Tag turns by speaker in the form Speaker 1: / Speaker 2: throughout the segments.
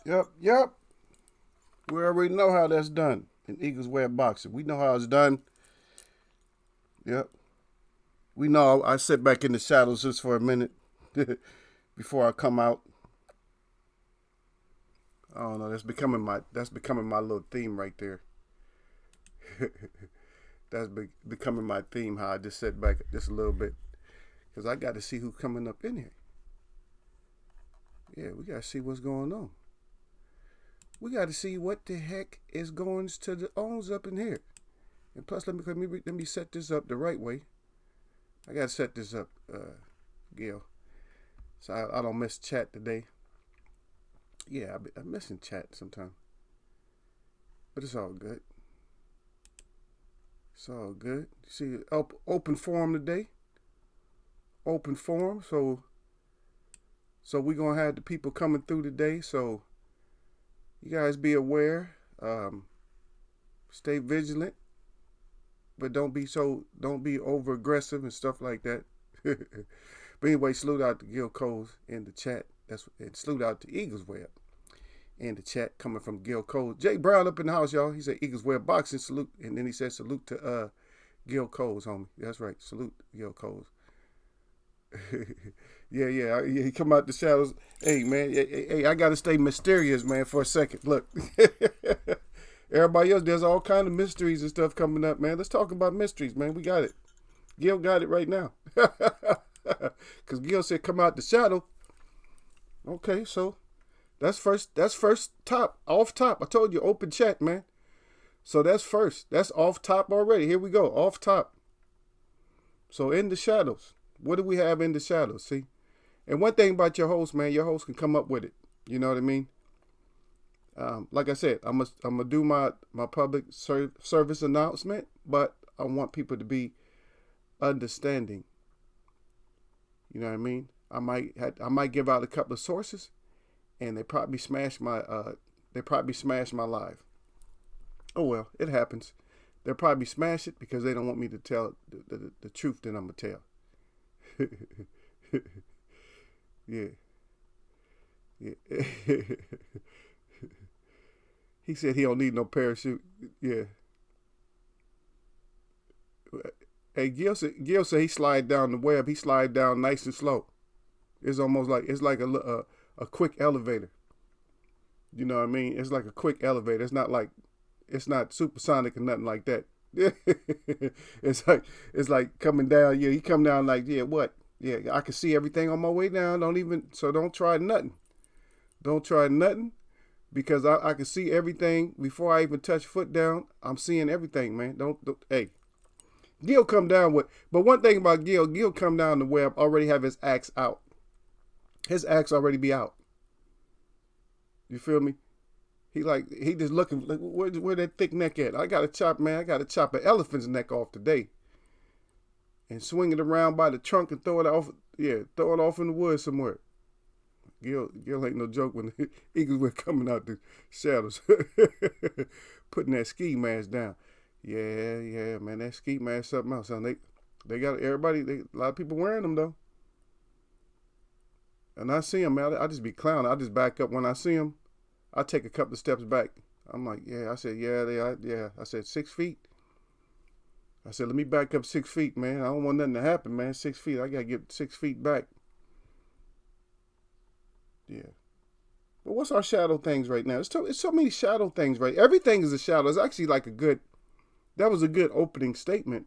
Speaker 1: Yep. We already know how that's done in Eagles Way of Boxing. We know how it's done. Yep. We know I sit back in the shadows just for a minute before I come out. I don't know. That's becoming my little theme right there. Becoming my theme. How I just sit back just a little bit because I got to see who's coming up in here. Yeah, we got to see what's going on. We got to see what the heck is going to the owns up in here. And plus, let me set this up the right way. I got to set this up, Gil, so I don't miss chat today. Yeah, I'm missing chat sometimes, but it's all good. It's all good. See, open forum today. Open forum. So we gonna have the people coming through today. So you guys be aware. Stay vigilant, but don't be over aggressive and stuff like that. But anyway, salute out to Gil Coles in the chat. And salute out to Eagles Web in the chat coming from Gil Coles. Jay Brown up in the house, y'all. He said Eagles Web boxing salute, and then he said salute to Gil Coles, homie. That's right, salute Gil Coles. Yeah. He come out the shadows. Hey man, hey, I gotta stay mysterious, man, for a second. Look. Everybody else, there's all kind of mysteries and stuff coming up, man. Let's talk about mysteries, man. We got it. Gil got it right now. Because Gil said, come out the shadow. Okay, so that's first top, off top. I told you, open chat, man. So that's first. That's off top already. Here we go, off top. So in the shadows. What do we have in the shadows, see? And one thing about your host, man, your host can come up with it. You know what I mean? Like I said, I'm gonna do my public service announcement, but I want people to be understanding. You know what I mean? I might give out a couple of sources, and they probably smash my live. Oh well, it happens. They'll probably smash it because they don't want me to tell the truth that I'm gonna tell. Yeah. He said he don't need no parachute. Yeah. Hey, Gil said he slide down the web. He slide down nice and slow. It's like a quick elevator. You know what I mean? It's like a quick elevator. It's not supersonic or nothing like that. it's like coming down. Yeah, he come down like, yeah, what? Yeah, I can see everything on my way down. Don't try nothing. Don't try nothing. Because I can see everything before I even touch foot down. I'm seeing everything, man. Hey, Gil come down with. But one thing about Gil come down the web already have his axe out. His axe already be out. You feel me? He just looking like where that thick neck at. I gotta chop an elephant's neck off today, and swing it around by the trunk and throw it off. Yeah, throw it off in the woods somewhere. Gil ain't no joke when the Eagles were coming out the shadows. Putting that ski mask down. Yeah, man, that ski mask something else. They got everybody, a lot of people wearing them though. And I see them, man, I just be clowning. I just back up when I see them. I take a couple of steps back. I'm like, yeah, I said, yeah. I said 6 feet. I said, let me back up 6 feet, man. I don't want nothing to happen, man. 6 feet. I got to get 6 feet back. Yeah. But what's our shadow things right now? It's so many shadow things, right? Everything is a shadow. It's actually like that was a good opening statement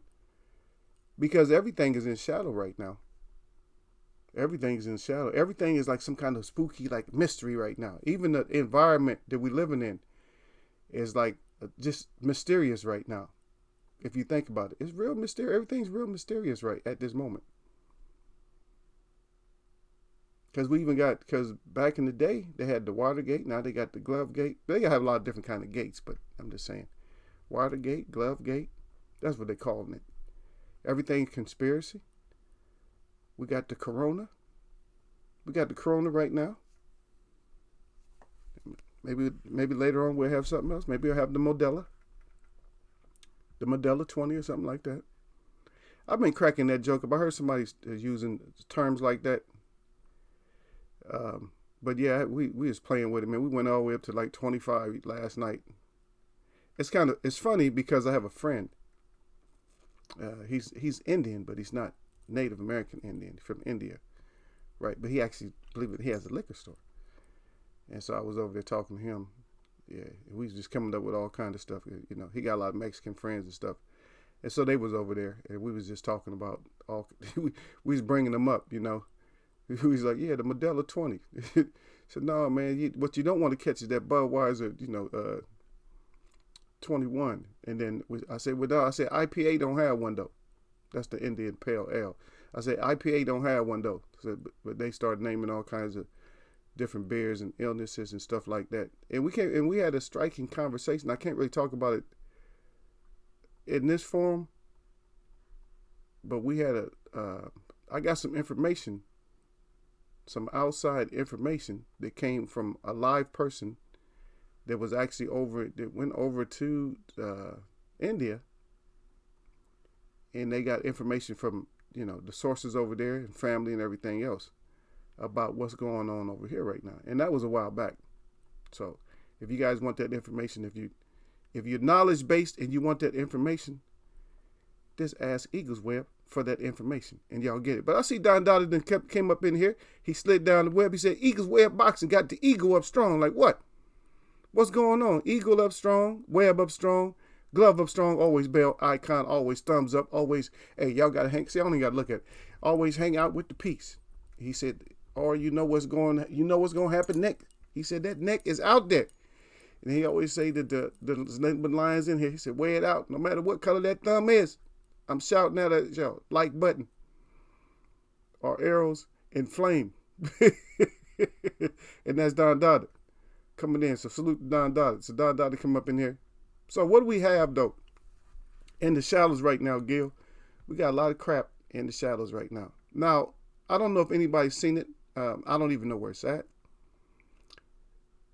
Speaker 1: because everything is in shadow right now. Everything is in shadow. Everything is like some kind of spooky, like mystery right now. Even the environment that we're living in is like just mysterious right now. If you think about it, it's real mysterious. Everything's real mysterious right at this moment. Because back in the day, they had the Watergate. Now they got the Glove Gate. They have a lot of different kind of gates, but I'm just saying. Watergate, Glove Gate, that's what they're calling it. Everything conspiracy. We got the Corona. We got the Corona right now. Maybe later on we'll have something else. Maybe we'll have the Modella 20 or something like that. I've been cracking that joke up. I heard somebody using terms like that. But yeah, we was playing with it, man. We went all the way up to like 25 last night. It's funny because I have a friend. He's Indian, but he's not Native American Indian. He's from India, right? But he actually, believe it, he has a liquor store. And so I was over there talking to him. Yeah, we was just coming up with all kind of stuff. You know, he got a lot of Mexican friends and stuff. And so they was over there, and we was just talking about all. we was bringing them up, you know. He was like, yeah, the Modelo 20. So no, man, what you don't want to catch is that Budweiser, 21. And then I said, well, no, I said IPA don't have one though. That's the Indian Pale Ale. I said IPA don't have one though. But they started naming all kinds of different beers and illnesses and stuff like that. And we had a striking conversation. I can't really talk about it in this forum, but we had I got some information, some outside information that came from a live person that was actually that went over to India, and they got information from, the sources over there and family and everything else about what's going on over here right now. And that was a while back. So if you guys want that information, if you're knowledge based and you want that information, just ask Eagles Web for that information and y'all get it. But I see Don Dottie then came up in here. He slid down the web. He said Eagles Web Boxing got the eagle up strong. Like what? What's going on? Eagle up strong, web up strong, glove up strong, always bell icon, always thumbs up, always, hey, y'all got to hang. See, I only got to look at it. Always hang out with the peace. He said, or you know what's going to happen next. He said that neck is out there. And he always say that there's nothing but lions in here. He said, wear it out. No matter what color that thumb is, I'm shouting out at y'all, like button or arrows and flame. And that's Don Dottie coming in. So salute to Don Dottie. So Don Dottie come up in here. So what do we have though in the shadows right now, Gil? We got a lot of crap in the shadows right now. Now, I don't know if anybody's seen it. I don't even know where it's at.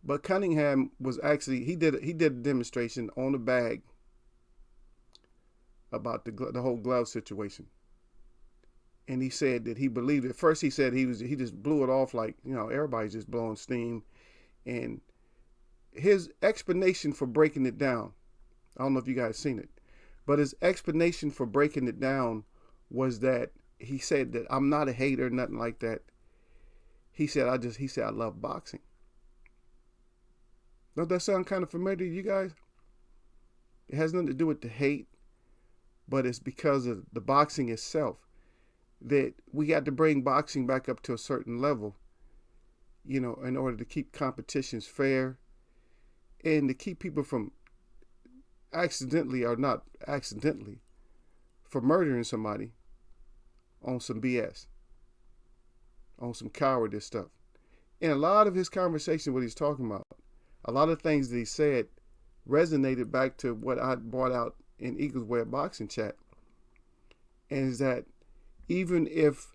Speaker 1: But Cunningham was actually, he did a demonstration on the bag about the whole glove situation. And he said that he believed it. First he said he just blew it off like, everybody's just blowing steam. And his explanation for breaking it down, I don't know if you guys seen it, but his explanation for breaking it down was that he said that I'm not a hater, nothing like that. He said I love boxing. Don't that sound kind of familiar to you guys? It has nothing to do with the hate, but it's because of the boxing itself that we got to bring boxing back up to a certain level, in order to keep competitions fair and to keep people from accidentally or not accidentally for murdering somebody on some BS, on some cowardice stuff. And a lot of his conversation, what he's talking about, a lot of things that he said resonated back to what I brought out in Eagles Web Boxing Chat. And is that even if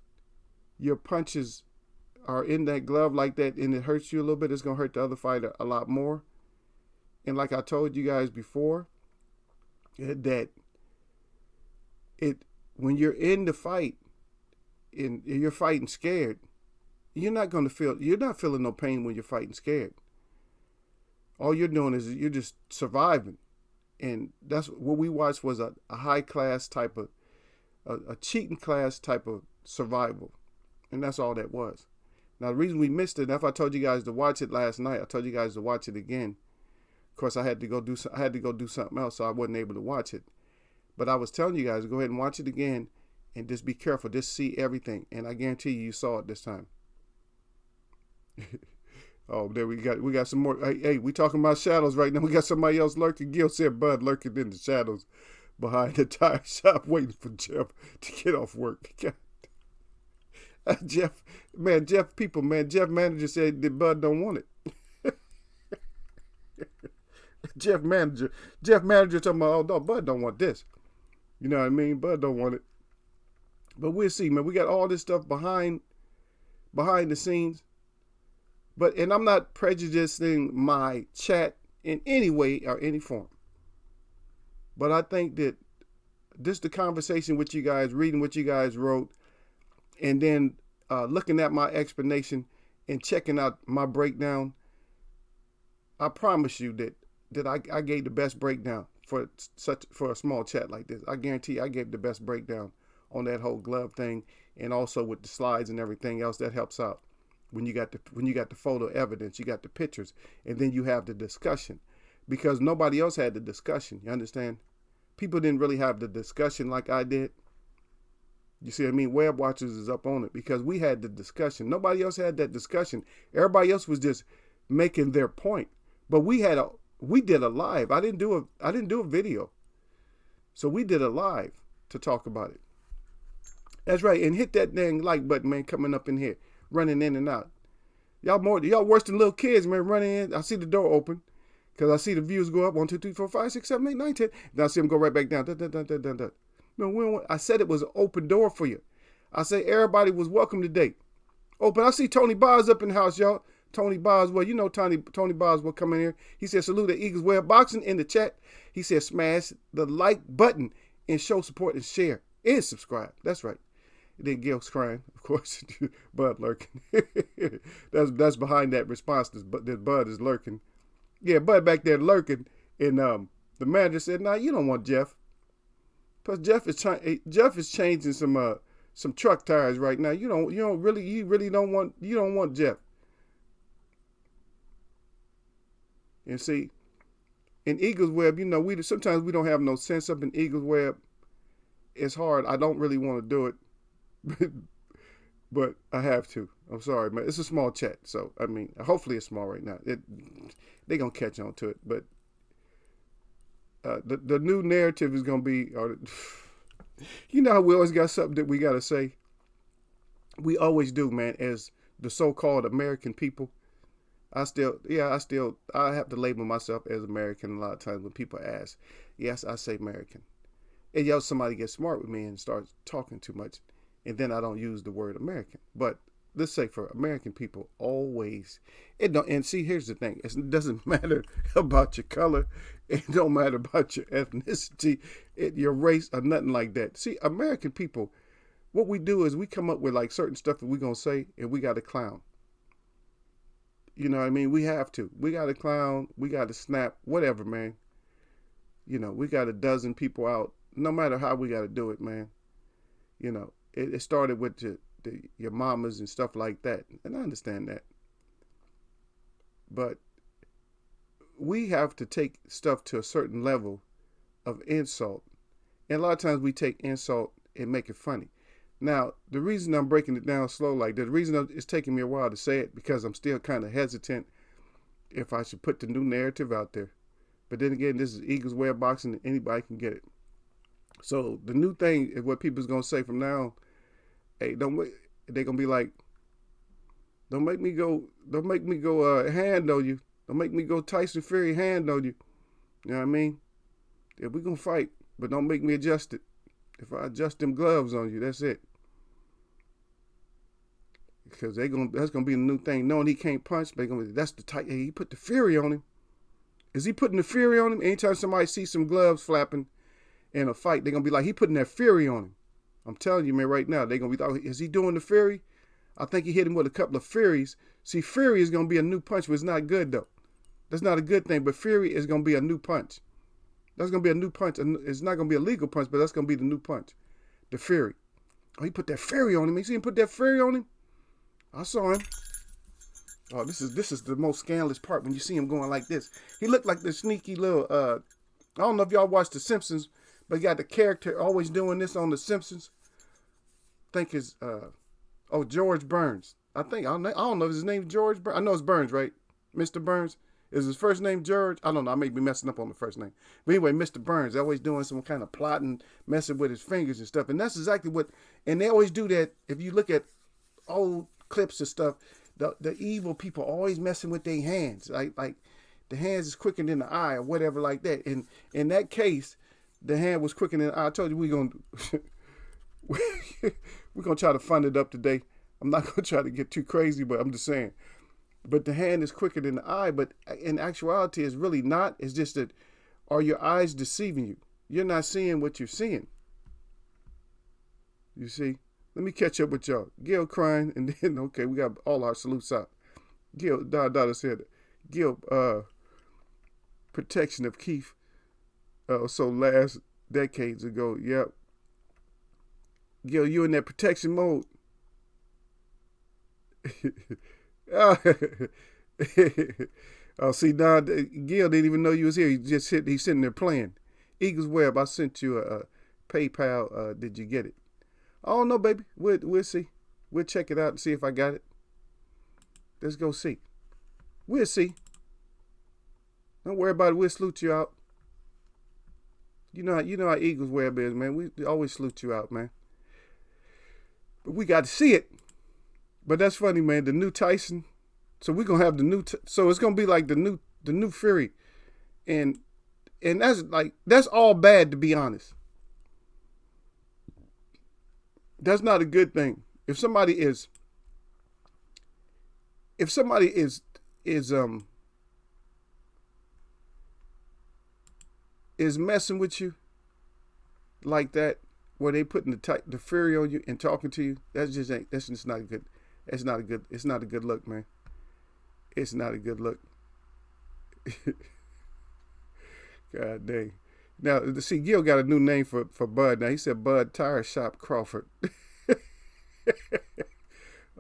Speaker 1: your punches are in that glove like that and it hurts you a little bit, it's going to hurt the other fighter a lot more. And like I told you guys before, that when you're in the fight and you're fighting scared, you're not feeling no pain when you're fighting scared. All you're doing is you're just surviving. And that's what we watched was a high class type of, a cheating class type of survival. And that's all that was. Now, the reason we missed it, if I told you guys to watch it last night, I told you guys to watch it again. Of course, I had to go do something else, so I wasn't able to watch it. But I was telling you guys, go ahead and watch it again and just be careful. Just see everything. And I guarantee you saw it this time. Oh, there we got some more. Hey, we talking about shadows right now. We got somebody else lurking. Gil said Bud lurking in the shadows behind the tire shop waiting for Jeff to get off work. Jeff manager said that Bud don't want it. Jeff manager talking about, oh no, Bud don't want this. You know what I mean? Bud don't want it. But we'll see, man. We got all this stuff behind the scenes. And I'm not prejudicing my chat in any way or any form. But I think that just the conversation with you guys, reading what you guys wrote, and then looking at my explanation and checking out my breakdown, I promise you that I gave the best breakdown for a small chat like this. I guarantee I gave the best breakdown on that whole glove thing, and also with the slides and everything else that helps out. When you got the photo evidence, you got the pictures, and then you have the discussion, because nobody else had the discussion. You understand? People didn't really have the discussion like I did. You see what I mean? Web Watchers is up on it because we had the discussion. Nobody else had that discussion. Everybody else was just making their point. But we did a live. I didn't do a video. So we did a live to talk about it. That's right. And hit that dang like button, man, coming up in here, running in and out. Y'all worse than little kids, man, running in. I see the door open because I see the views go up 1, 2, 3, 4, 5, 6, 7, 8, 9, 10. Then I see them go right back down. Dun, dun, dun, dun, dun, dun. No, I said it was an open door for you. I say everybody was welcome today. Open. I see Tony Bars up in the house, y'all. Tony Boswell, you know Tony Boswell coming here. He said, salute the Eagles Web Boxing in the chat. He said, smash the like button and show support and share and subscribe. That's right. Then Gil's crying, of course. Bud lurking. that's behind that response. That Bud is lurking. Yeah, Bud back there lurking. And the manager said, nah, you don't want Jeff. Plus Jeff is changing some truck tires right now. You don't want Jeff. And see, in Eagles Web, sometimes we don't have no sense up in Eagles Web. It's hard. I don't really want to do it, but I have to. I'm sorry, man. It's a small chat, so I mean, hopefully it's small right now. They gonna catch on to it, but the new narrative is gonna be, how we always got something that we gotta say. We always do, man. As the so-called American people. I have to label myself as American a lot of times when people ask. Yes, I say American. And somebody gets smart with me and starts talking too much, and then I don't use the word American. But let's say for American people, always, and see, here's the thing. It doesn't matter about your color. It don't matter about your ethnicity, your race, or nothing like that. See, American people, what we do is we come up with like certain stuff that we're going to say, and we got to clown. You know what I mean? We have to. We got to clown. We got to snap. Whatever, man. We got a dozen people out. No matter how we got to do it, man. It started with your mamas and stuff like that. And I understand that. But we have to take stuff to a certain level of insult. And a lot of times we take insult and make it funny. Now, the reason I'm breaking it down slow like that, the reason it's taking me a while to say it, because I'm still kind of hesitant if I should put the new narrative out there. But then again, this is Eagles Web Boxing, and anybody can get it. So the new thing is what people's going to say from now on. Hey, they're going to be like, don't make me go hand on you. Don't make me go Tyson Fury hand on you. You know what I mean? Yeah, we're going to fight, but don't make me adjust it. If I adjust them gloves on you, that's it. Because that's gonna be a new thing. Knowing he can't punch, that's the type. Hey, he put the fury on him. Is he putting the fury on him? Anytime somebody sees some gloves flapping in a fight, they're gonna be like, he putting that fury on him. I'm telling you, man, right now, they're gonna be like, is he doing the fury? I think he hit him with a couple of furies. See, fury is gonna be a new punch, but it's not good though. That's not a good thing. But fury is gonna be a new punch. That's gonna be a new punch. It's not gonna be a legal punch, but that's gonna be the new punch. The fury. Oh, he put that fury on him. You see him put that fury on him? I saw him. Oh, this is the most scandalous part when you see him going like this. He looked like this sneaky little, I don't know if y'all watched The Simpsons, but he got the character always doing this on The Simpsons. I think it's, George Burns. I don't know if his name is George Burns. I know it's Burns, right? Mr. Burns. Is his first name George? I don't know. I may be messing up on the first name. But anyway, Mr. Burns, always doing some kind of plotting, messing with his fingers and stuff. And that's exactly and they always do that. If you look at old clips and stuff, the evil people always messing with their hands. Like the hands is quicker than the eye or whatever like that. And in that case, the hand was quicker than the eye. I told you we're gonna try to fund it up today. I'm not gonna try to get too crazy, but I'm just saying. But the hand is quicker than the eye, but in actuality, it's really not. It's just that, are your eyes deceiving you? You're not seeing what you're seeing. You see? Let me catch up with y'all. Gail crying, and then, okay, we got all our salutes out. Gil, Dada said, Gil, protection of Keith. So last decades ago, yep. Gil, you in that protection mode. Oh, oh, see, now Gil didn't even know you was here. He's sitting there playing. Eagles Web, I sent you a PayPal. Did you get it? Oh no, baby. We'll see. We'll check it out and see if I got it. Let's go see. We'll see. Don't worry about it. We'll salute you out. You know how Eagles Web is, man. We always salute you out, man. But we got to see it. But that's funny, man. The new Tyson. So we're gonna have the new. So it's gonna be like the new Fury, and that's all bad, to be honest. That's not a good thing. If somebody is is messing with you like that, where they putting the fury on you and talking to you, that's just not good. It's not a good look, man. It's not a good look. God dang. Now, see, Gil got a new name for Bud. Now, he said Bud Tire Shop Crawford.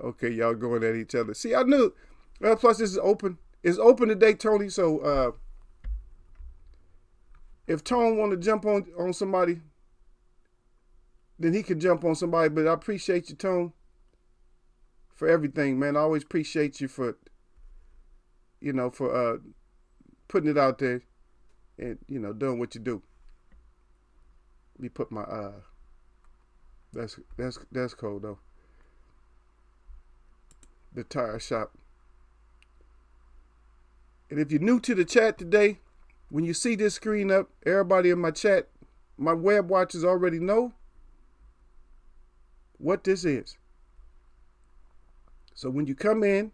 Speaker 1: Okay, y'all going at each other. See, I knew. Well, plus, this is open. It's open today, Tony. So, if Tone want to jump on somebody, then he could jump on somebody. But I appreciate you, Tone, for everything, man. I always appreciate you for putting it out there and, doing what you do. Let me put my, that's cold, though. The tire shop. And if you're new to the chat today, when you see this screen up, everybody in my chat, my web watchers already know what this is. So when you come in,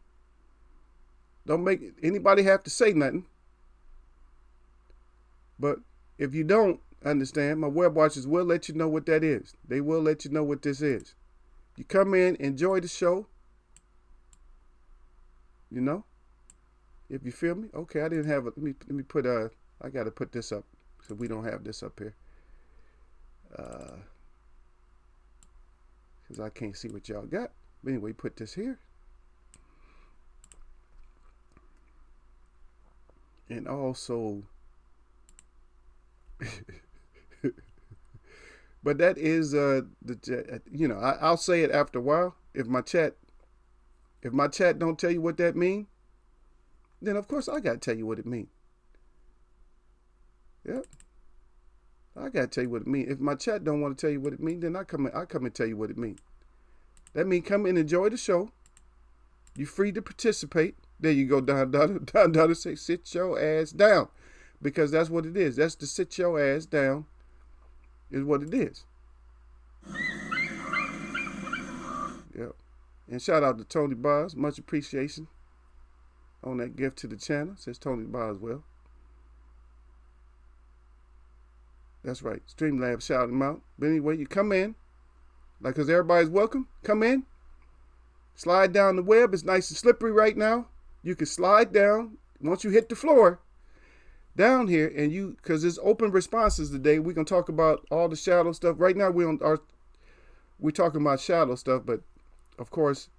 Speaker 1: don't make anybody have to say nothing. But if you don't understand, my web watchers will let you know what that is. They will let you know what this is. You come in, enjoy the show. If you feel me. Okay, I didn't have it. Let me put I got to put this up so we don't have this up here. Because I can't see what y'all got. But anyway, put this here. And also, but that is I'll say it after a while. If my chat don't tell you what that means, then of course I gotta tell you what it means. Yep, I gotta tell you what it means. If my chat don't want to tell you what it means, then I come and tell you what it means. That means come and enjoy the show. You're free to participate. There you go, Don say, sit your ass down. Because that's what it is. That's the sit your ass down is what it is. Yep. And shout out to Tony Bars. Much appreciation on that gift to the channel. Says Tony Bars well. That's right. Streamlabs shout him out. But anyway, you come in. Because everybody's welcome. Come in. Slide down the web. It's nice and slippery right now. You can slide down. Once you hit the floor, down here, and because it's open responses today, we're going to talk about all the shadow stuff. Right now, we're talking about shadow stuff, but of course,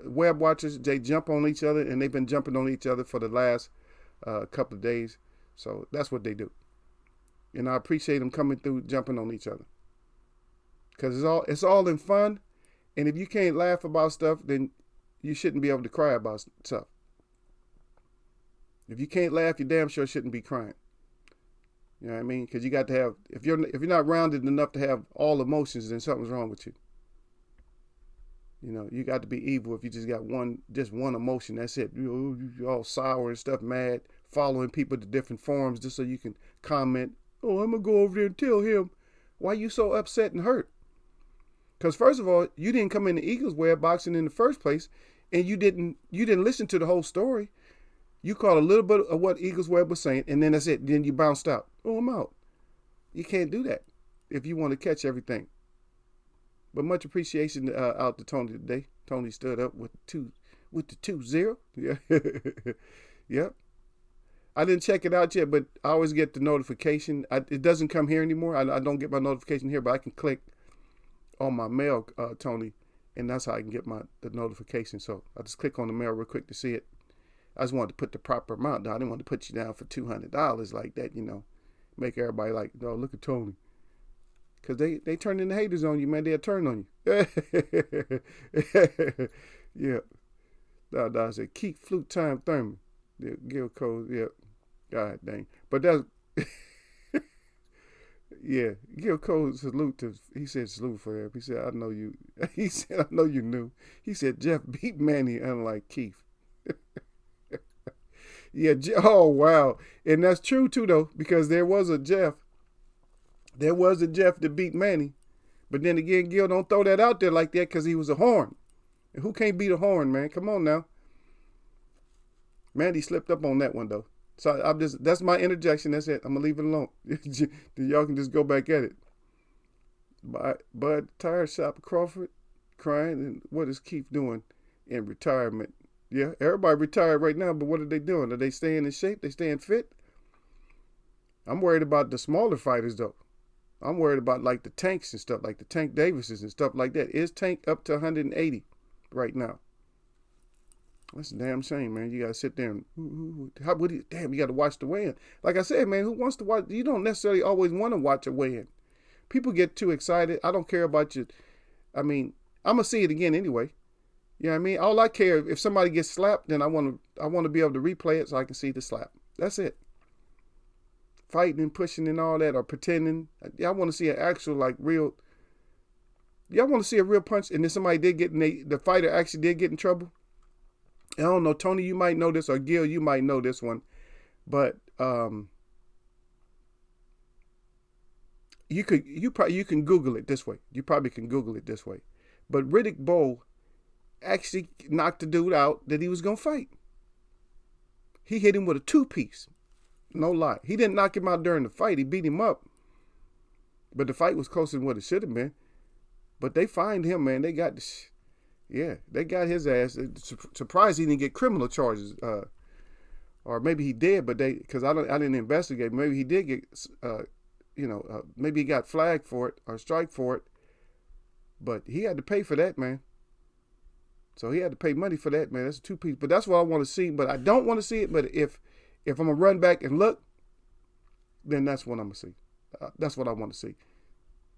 Speaker 1: web watchers, they jump on each other, and they've been jumping on each other for the last couple of days. So that's what they do. And I appreciate them coming through, jumping on each other. Because it's all in fun. And if you can't laugh about stuff, then you shouldn't be able to cry about stuff. If you can't laugh, you damn sure shouldn't be crying. You know what I mean? Because you got to have, if you're not rounded enough to have all emotions, then something's wrong with you. You got to be evil if you just got one emotion. That's it. You're all sour and stuff, mad, following people to different forums just so you can comment. Oh, I'm going to go over there and tell him. Why you so upset and hurt? Because first of all, you didn't come into Eagles Web boxing in the first place, and you didn't listen to the whole story. You caught a little bit of what Eagles Web was saying, and then that's it. Then you bounced out. Oh, I'm out. You can't do that if you want to catch everything. But much appreciation out to Tony today. Tony stood up with with the 2-0. Yeah. Yep. I didn't check it out yet, but I always get the notification. It doesn't come here anymore. I don't get my notification here, but I can click on my mail, Tony, and that's how I can get the notification. So I just click on the mail real quick to see it. I just wanted to put the proper amount down. I didn't want to put you down for $200 like that, Make everybody like, oh, look at Tony. Because they turn into haters on you, man. They'll turn on you. Yeah. I said, keep flute time Thurman. Yeah, Gil Cole, yeah. God dang. But that's, yeah. Gil Cole he said salute for him. He said, I know you. He said, I know you knew. He said, Jeff beat Manny unlike Keith. Yeah, oh, wow. And that's true, too, though, because there was a Jeff. There was a Jeff that beat Manny. But then again, Gil, don't throw that out there like that because he was a horn. And who can't beat a horn, man? Come on now. Manny slipped up on that one, though. So that's my interjection. That's it. I'm going to leave it alone. Then y'all can just go back at it. Bud, tire shop, Crawford, crying. And what is Keith doing in retirement? Yeah, everybody retired right now, but what are they doing? Are they staying in shape? They staying fit? I'm worried about the smaller fighters, though. I'm worried about like the Tanks and stuff, like the Tank Davises and stuff like that. Is Tank up to 180 right now? That's a damn shame, man. You got to sit there and, damn, you got to watch the weigh-in. Like I said, man, who wants to watch? You don't necessarily always want to watch a weigh-in. People get too excited. I don't care about you. I mean, I'm going to see it again anyway. You know what I mean? All I care, if somebody gets slapped, then I want to be able to replay it so I can see the slap. That's it. Fighting and pushing and all that, or pretending. I want to see an actual, like, real. Y'all want to see a real punch, and then somebody did get the fighter actually did get in trouble. I don't know, Tony, you might know this, or Gil, you might know this one, but you can Google it this way. You probably can Google it this way. But Riddick Bowe actually knocked the dude out that he was gonna fight. He hit him with a 2-piece. No lie. He didn't knock him out during the fight. He beat him up. But the fight was closer than what it should have been. But they fined him, man. They got they got his ass. Surprised he didn't get criminal charges. Or maybe he did, but because I didn't investigate. Maybe he did get, maybe he got flagged for it or strike for it. But he had to pay for that, man. So he had to pay money for that, man. That's a 2-piece. But that's what I want to see. But I don't want to see it. But if I'm going to run back and look, then that's what I'm going to see. That's what I want to see.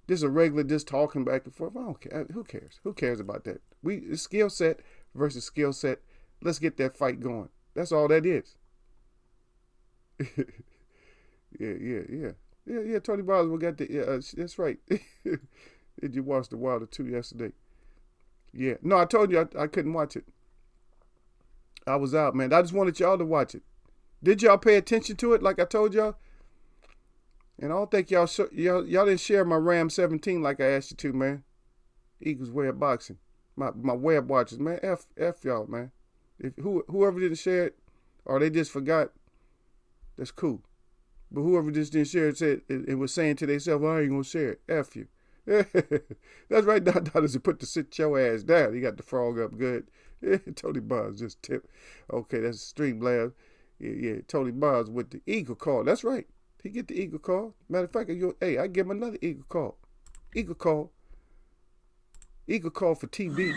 Speaker 1: This is a regular just talking back and forth. I don't care. Who cares? Who cares about that? It's skill set versus skill set. Let's get that fight going. That's all that is. Yeah. Tony Boswell got the. That's right. Did you watch The Wilder 2 yesterday? Yeah. No, I told you I couldn't watch it. I was out, man. I just wanted y'all to watch it. Did y'all pay attention to it like I told y'all? And I don't think y'all didn't share my Ram 17 like I asked you to, man. Eagles Way of Boxing. My web watchers, man. F y'all, man. If whoever didn't share it or they just forgot, that's cool. But whoever just didn't share it was saying to themselves, I ain't gonna share it. F you. That's right, Don said, put the sit your ass down. He got the frog up good. Tony Bonds just tipped. Okay, that's Streamlabs. Yeah, Tony Bonds with the Eagle call. That's right. He get the Eagle call. Matter of fact, I give him another Eagle call. Eagle call. Eagle call for TB.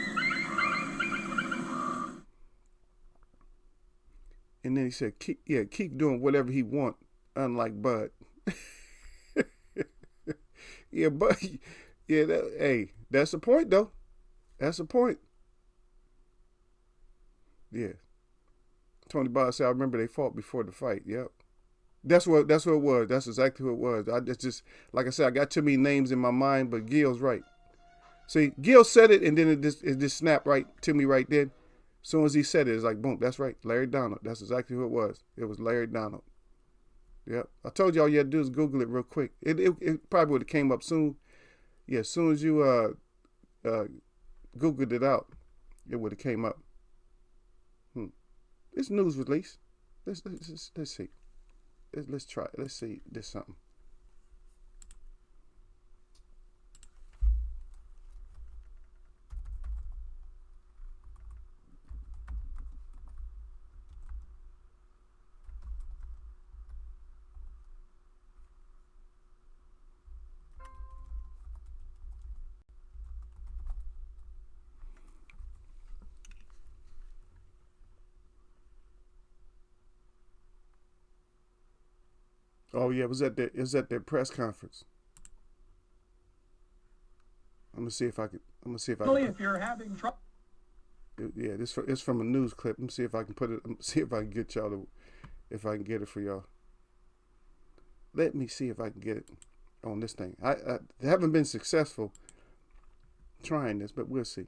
Speaker 1: And then he said, keep doing whatever he want, unlike Bud. Yeah, but that's the point though. That's the point. Yeah. Tony Bond said, I remember they fought before the fight. Yep. That's what it was. That's exactly who it was. I just like I said, I got too many names in my mind, but Gil's right. See, Gil said it, and then it just snapped right to me right then. As soon as he said it, it's like, boom, that's right. Larry Donald. That's exactly who it was. It was Larry Donald. Yep. I told y'all you had to do is Google it real quick. It probably would have came up soon. Yeah, as soon as you Googled it out, it would have came up. It's news release. Let's see. Let's try it. Let's see. There's something. Oh yeah, it was at their press conference. I'm gonna see if I can. I'm gonna see if I can.
Speaker 2: If you're having trouble.
Speaker 1: Yeah, it's from a news clip. Let me see if I can put it. See if I can get y'all to, if I can get it for y'all. Let me see if I can get it on this thing. I haven't been successful trying this, but we'll see.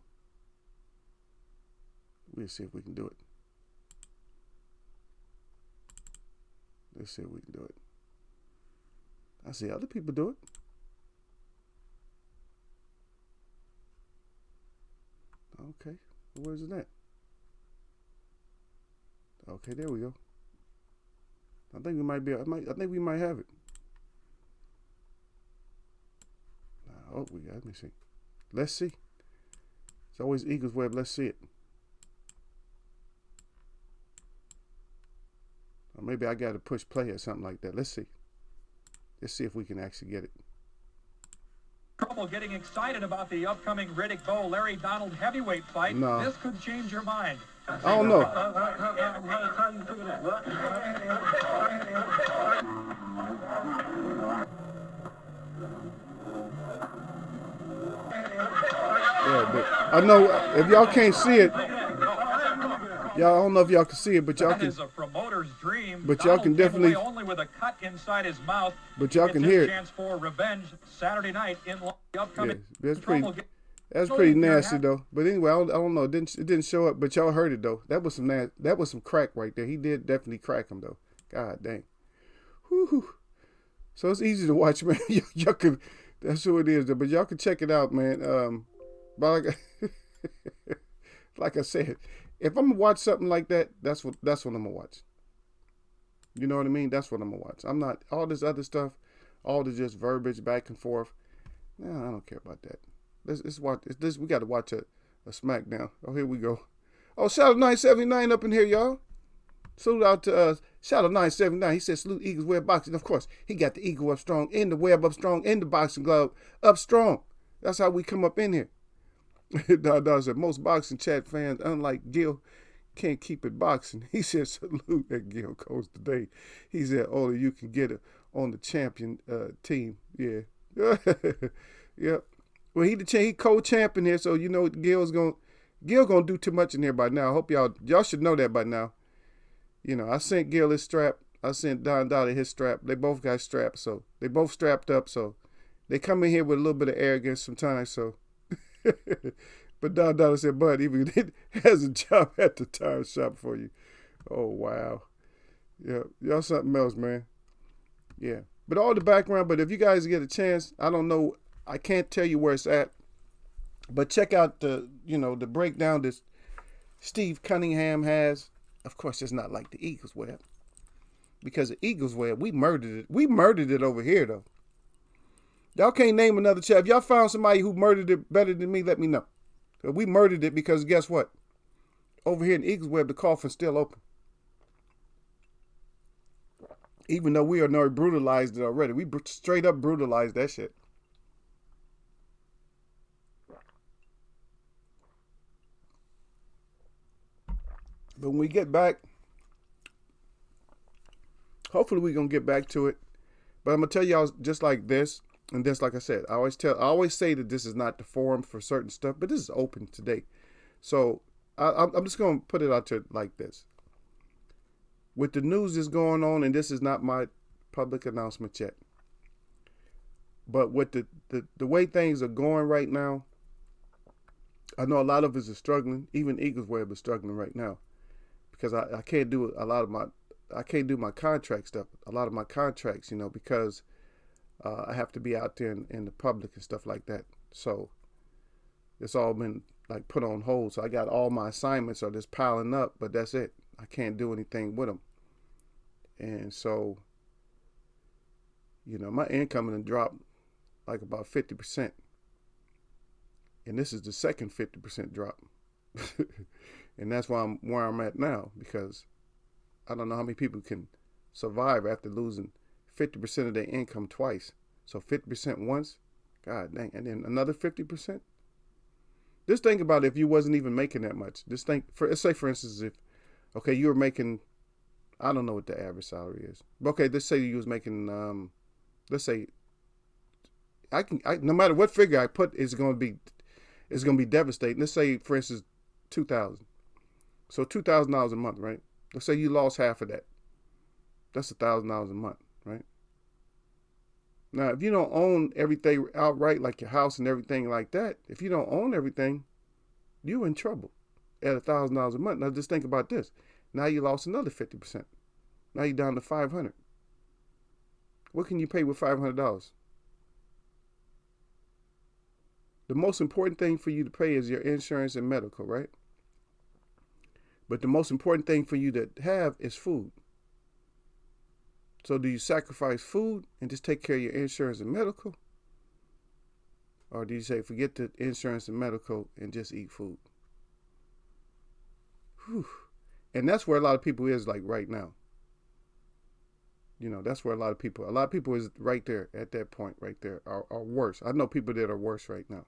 Speaker 1: We'll see if we can do it. Let's see if we can do it. I see other people do it. Okay, where's it at? Okay, there we go. I think we might be. I think we might have it. I hope we got. Let me see. Let's see. It's always Eagles Web. Let's see it. Or maybe I got to push play or something like that. Let's see. Let's see if we can actually get it.
Speaker 2: Trouble getting excited about the upcoming Riddick Bowe Larry Donald heavyweight fight.
Speaker 1: No.
Speaker 2: This could change your mind.
Speaker 1: I don't know. Yeah, but I know if y'all can't see it, y'all, I don't know if y'all can see it, but y'all
Speaker 2: That
Speaker 1: can.
Speaker 2: is a promoter's dream.
Speaker 1: But y'all can definitely.
Speaker 2: Only with a cut inside his mouth.
Speaker 1: But y'all can hear it.
Speaker 2: Chance for revenge Saturday night in the upcoming.
Speaker 1: Yeah, that's pretty nasty though. But anyway, I don't know. It didn't show up, but y'all heard it though. That was some crack right there. He did definitely crack him though. God dang. Whew. So it's easy to watch, man. Y'all can. That's who it is though. But y'all can check it out, man. But like I said, if I'm gonna watch something like that, that's what I'm gonna watch. You know what I mean? That's what I'm gonna watch. I'm not all this other stuff, all the just verbiage back and forth. No, I don't care about that. Let's watch this. We got to watch a SmackDown. Oh, here we go. Oh, shout out 979 up in here, y'all. Salute out to shout out 979. He said salute Eagles Web Boxing. Of course, he got the Eagle up strong, in the web up strong, in the boxing glove up strong. That's how we come up in here. Dawg said most boxing chat fans, unlike Gil, can't keep it boxing. He said salute at Gil Coast today. He said only you can get it on the champion team. Yeah. Yep. Well, he co-champion here, so you know Gil's gonna do too much in here by now. I hope y'all should know that by now. You know, I sent Gil his strap. I sent Don Dolly his strap. They both got strapped, so they both strapped up. So they come in here with a little bit of arrogance sometimes. So, but Don Dolly said, "Bud, even it has a job at the tire shop for you." Oh wow, yeah, y'all something else, man. Yeah, but all the background. But if you guys get a chance, I don't know. I can't tell you where it's at, but check out the breakdown that Steve Cunningham has. Of course, it's not like the Eagles Web, because the Eagles Web, we murdered it. We murdered it over here, though. Y'all can't name another chat. If y'all found somebody who murdered it better than me, let me know. We murdered it because guess what? Over here in the Eagles Web, the coffin's still open. Even though we are already brutalized it already. We straight up brutalized that shit. But when we get back, hopefully we're going to get back to it. But I'm going to tell y'all just like this, and this, like I said, I always say that this is not the forum for certain stuff, but this is open today. So I'm just going to put it out there like this. With the news that's going on, and this is not my public announcement yet, but with the way things are going right now, I know a lot of us are struggling. Even Eagles Web is struggling right now. Because I can't do my contract stuff, a lot of my contracts, because I have to be out there in the public and stuff like that. So it's all been like put on hold. So I got all my assignments are just piling up, but that's it. I can't do anything with them. And so, my income has dropped like about 50%. And this is the second 50% drop. And that's why I'm where I'm at now, because I don't know how many people can survive after losing 50% of their income twice. So 50% once, God dang, and then another 50%. Just think about if you wasn't even making that much. Just think, let's say for instance, if, okay, you were making I don't know what the average salary is. But okay, let's say you was making, let's say no matter what figure I put, it's gonna be devastating. Let's say, for instance, 2,000. So $2,000 a month, right? Let's say you lost half of that. That's $1,000 a month, right? Now, if you don't own everything outright, like your house and everything like that, if you don't own everything, you're in trouble at $1,000 a month. Now, just think about this. Now you lost another 50%. Now you're down to $500. What can you pay with $500? The most important thing for you to pay is your insurance and medical, right? But the most important thing for you to have is food. So do you sacrifice food and just take care of your insurance and medical? Or do you say, forget the insurance and medical and just eat food? Whew. And that's where a lot of people is like right now. You know, that's where a lot of people is right there at that point right there, are worse. I know people that are worse right now.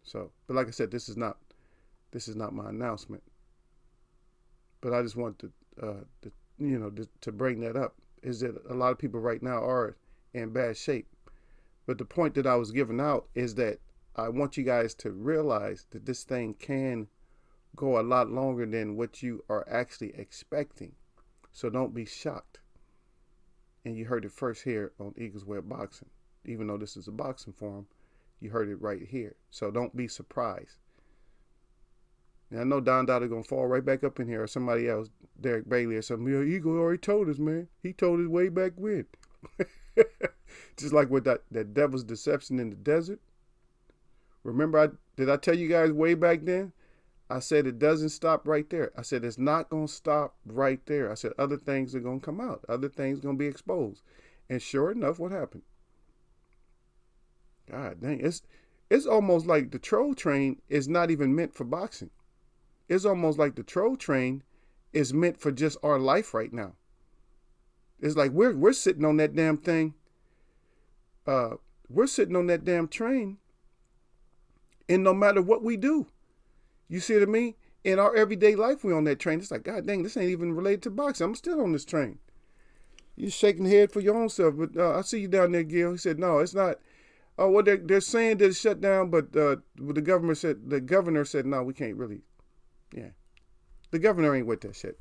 Speaker 1: So, but like I said, this is not my announcement. But I just want to bring that up, is that a lot of people right now are in bad shape. But the point that I was giving out is that I want you guys to realize that this thing can go a lot longer than what you are actually expecting. So don't be shocked. And you heard it first here on Eagles Web Boxing. Even though this is a boxing forum, you heard it right here. So don't be surprised. And I know Don Dottie going to fall right back up in here, or somebody else, Derek Bailey or something. Yeah, Eagle already told us, man. He told us way back when. Just like with that devil's deception in the desert. Remember, did I tell you guys way back then? I said it doesn't stop right there. I said it's not going to stop right there. I said other things are going to come out. Other things are going to be exposed. And sure enough, what happened? God dang, it's almost like the troll train is not even meant for boxing. It's almost like the troll train is meant for just our life right now. It's like we're sitting on that damn thing. We're sitting on that damn train, and no matter what we do, you see what I mean? In our everyday life, we're on that train. It's like, God dang, this ain't even related to boxing. I'm still on this train. You're shaking the head for your own self, but I see you down there, Gil. He said, no, it's not. Oh, well, they're saying that it's shut down, but the governor said, no, we can't really. Yeah. The governor ain't with that shit.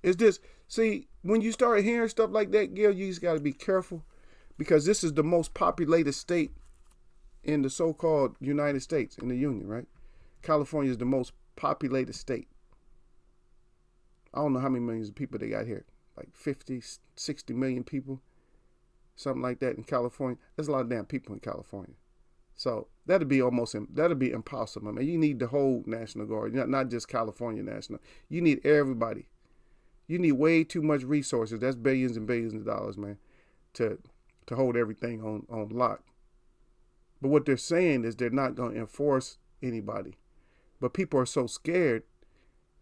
Speaker 1: It's just, see, when you start hearing stuff like that, Gil, you just got to be careful, because this is the most populated state in the so-called United States, in the Union, right? California is the most populated state. I don't know how many millions of people they got here. Like 50, 60 million people. Something like that in California. There's a lot of damn people in California. So that'd be impossible. Man, you need the whole National Guard, not just California National. You need everybody. You need way too much resources. That's billions and billions of dollars, man, to hold everything on lock. But what they're saying is they're not going to enforce anybody. But people are so scared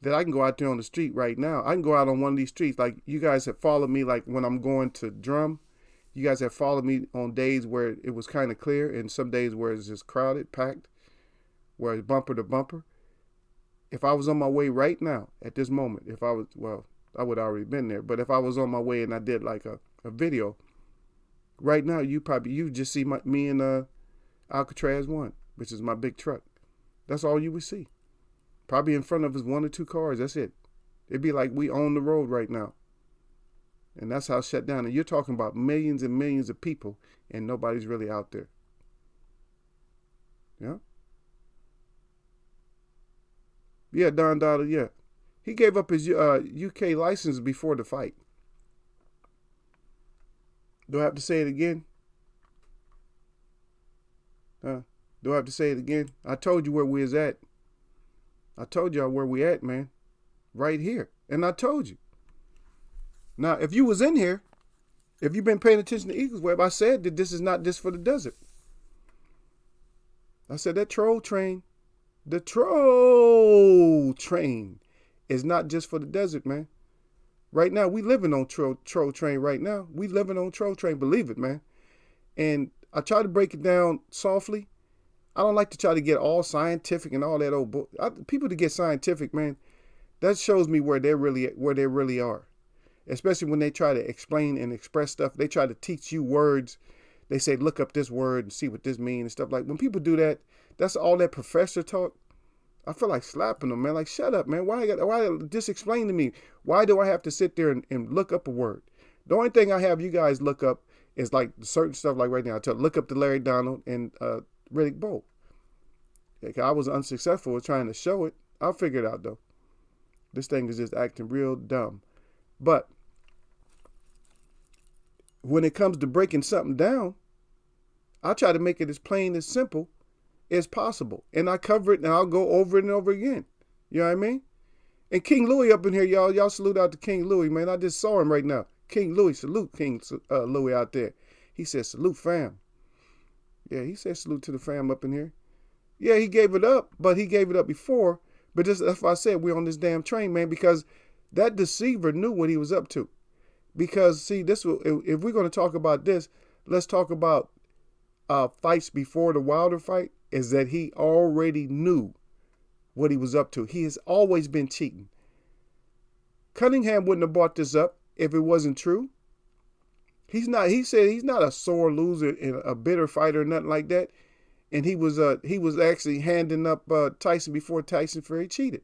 Speaker 1: that I can go out there on the street right now. I can go out on one of these streets. Like, you guys have followed me, like when I'm going to drum. You guys have followed me on days where it was kind of clear, and some days where it's just crowded, packed, where it's bumper to bumper. If I was on my way right now, at this moment, I would already been there. But if I was on my way and I did like a video, right now you just see me in Alcatraz 1, which is my big truck. That's all you would see. Probably in front of us 1 or 2 cars. That's it. It'd be like we own the road right now. And that's how shut down. And you're talking about millions and millions of people, and nobody's really out there. Yeah? Yeah, Don Dollar, yeah. He gave up his UK license before the fight. Do I have to say it again? Do I have to say it again? I told you where we is at. I told y'all where we at, man. Right here. And I told you. Now, if you was in here, if you've been paying attention to Eagles Web, I said that this is not just for the desert. I said that the troll train is not just for the desert, man. Right now, we living on troll train right now. We living on troll train, believe it, man. And I try to break it down softly. I don't like to try to get all scientific and all that old book. People to get scientific, man, That shows me where they really are. Especially when they try to explain and express stuff. They try to teach you words. They say, look up this word and see what this means and stuff. Like, when people do that, that's all that professor talk. I feel like slapping them, man. Like, shut up, man. Why just explain to me? Why do I have to sit there and look up a word? The only thing I have you guys look up is like certain stuff. Like right now, I tell look up the Larry Donald and Riddick Bowe. Like, I was unsuccessful with trying to show it. I'll figure it out though. This thing is just acting real dumb. But when it comes to breaking something down, I try to make it as plain as simple as possible. And I cover it and I'll go over it and over again. You know what I mean? And King Louis up in here, y'all. Y'all salute out to King Louis, man. I just saw him right now. King Louis, salute King Louis out there. He said, salute fam. Yeah, he said salute to the fam up in here. Yeah, he gave it up, but he gave it up before. But that's why I said we're on this damn train, man, because that deceiver knew what he was up to. Because, see, if we're going to talk about this, let's talk about fights before the Wilder fight, is that he already knew what he was up to. He has always been cheating. Cunningham wouldn't have brought this up if it wasn't true. He said he's not a sore loser and a bitter fighter or nothing like that. And he was actually handing up Tyson before Tyson Fury cheated.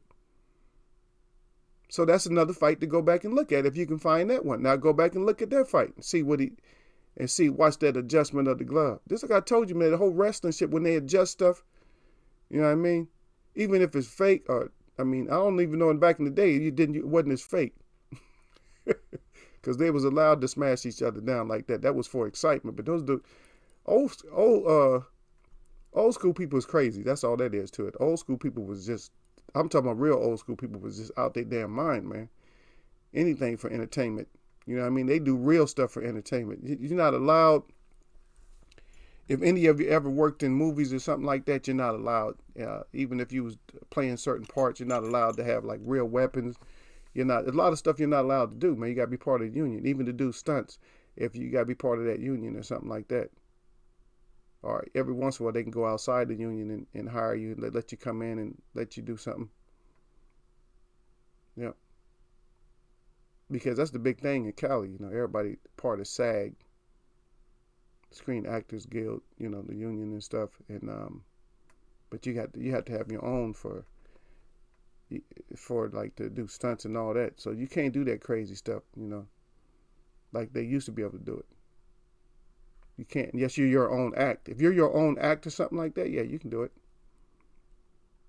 Speaker 1: So that's another fight to go back and look at if you can find that one. Now go back and look at that fight and see watch that adjustment of the glove. Just like I told you, man, the whole wrestling shit, when they adjust stuff, you know what I mean? Even if it's fake, or I don't even know. Back in the day, it wasn't as fake, because they was allowed to smash each other down like that. That was for excitement. But those old school people is crazy. That's all that is to it. Old school people was just, I'm talking about real old school people, was just out their damn mind, man. Anything for entertainment. You know what I mean? They do real stuff for entertainment. You're not allowed, if any of you ever worked in movies or something like that, you're not allowed, even if you was playing certain parts, you're not allowed to have like real weapons. A lot of stuff you're not allowed to do, man. You got to be part of the union, even to do stunts, if you got to be part of that union or something like that. All right, every once in a while they can go outside the union and hire you, and let you come in and let you do something. Yeah. Because that's the big thing in Cali, everybody part of SAG, Screen Actors Guild, the union and stuff, and but you have to have your own for like to do stunts and all that. So you can't do that crazy stuff, like they used to be able to do it. You can't. Yes, you're your own act. If you're your own act or something like that, yeah, you can do it.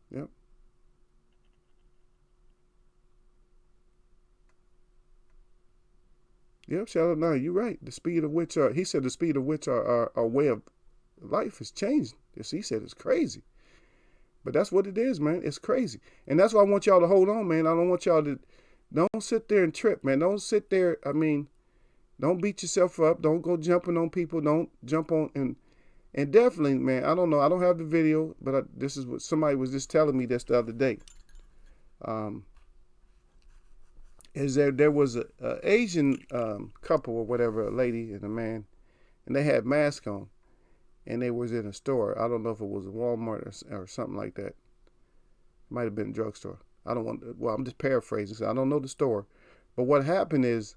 Speaker 1: Yep. Yep, Shallow. No, you're right. The speed of which he said the speed of which our way of life is changing. Yes, he said it's crazy. But that's what it is, man. It's crazy. And that's why I want y'all to hold on, man. I don't want y'all to, don't sit there and trip, man. Don't sit there. Don't beat yourself up. Don't go jumping on people. Don't jump on. And definitely, man, I don't know. I don't have the video, but this is what somebody was just telling me this the other day. Is there was a Asian couple or whatever, a lady and a man, and they had masks on, and they was in a store. I don't know if it was a Walmart or something like that. It might have been a drugstore. I'm just paraphrasing, so I don't know the store. But what happened is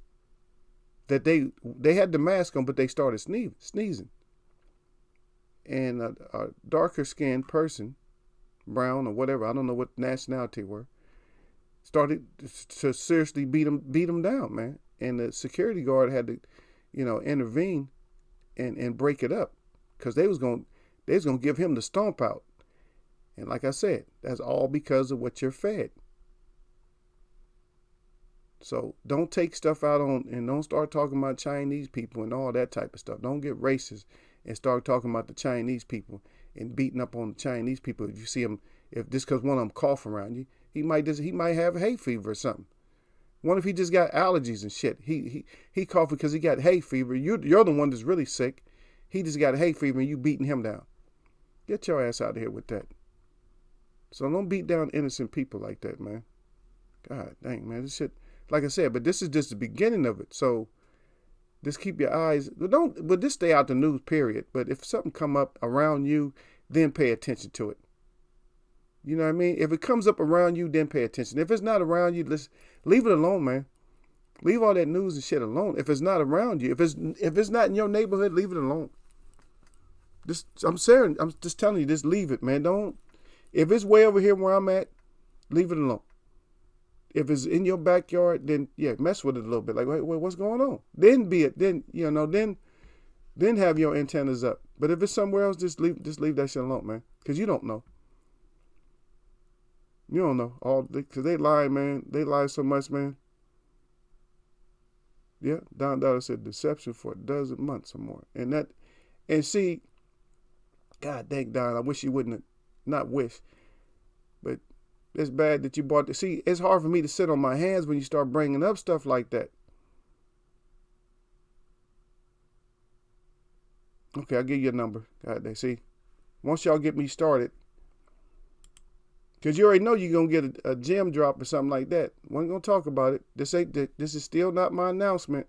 Speaker 1: that they had the mask on, but they started sneezing. And a darker skinned person, brown or whatever, I don't know what nationality were, started to seriously beat them down, man. And the security guard had to, intervene and break it up, because they was gonna give him the stomp out. And like I said, that's all because of what you're fed. So don't take stuff out on, and don't start talking about Chinese people and all that type of stuff. Don't get racist and start talking about the Chinese people and beating up on the Chinese people. If you see them, if just because one of them cough around you, he might have hay fever or something. What if he just got allergies and shit? He coughing because he got hay fever. You're the one that's really sick. He just got hay fever and you beating him down. Get your ass out of here with that. So don't beat down innocent people like that, man. God dang, man, this shit. Like I said, but this is just the beginning of it. So just keep your eyes. But just stay out the news, period. But if something come up around you, then pay attention to it. You know what I mean? If it comes up around you, then pay attention. If it's not around you, let's leave it alone, man. Leave all that news and shit alone. If it's not around you, if it's not in your neighborhood, leave it alone. I'm just telling you, just leave it, man. Don't. If it's way over here where I'm at, leave it alone. If it's in your backyard, then yeah, mess with it a little bit. Like, wait, what's going on? Then then have your antennas up. But if it's somewhere else, just leave that shit alone, man. Because you don't know. You don't know. Because they lie, man. They lie so much, man. Yeah, Don Dollar said deception for a dozen months or more. And see, God dang, Don, I wish you wouldn't have, not wish, but it's bad that you bought the. See, it's hard for me to sit on my hands when you start bringing up stuff like that. Okay, I'll give you a number. God dang, see, once y'all get me started, because you already know you're going to get a gem drop or something like that. We ain't going to talk about it. This is still not my announcement.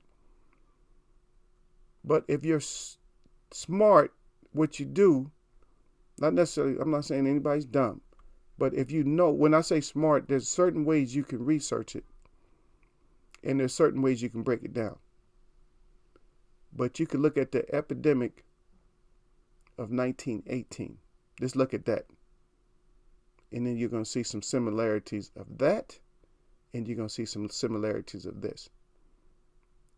Speaker 1: But if you're smart, what you do, not necessarily, I'm not saying anybody's dumb. But if you know, when I say smart, there's certain ways you can research it. And there's certain ways you can break it down. But you can look at the epidemic of 1918. Just look at that. And then you're going to see some similarities of that. And you're going to see some similarities of this.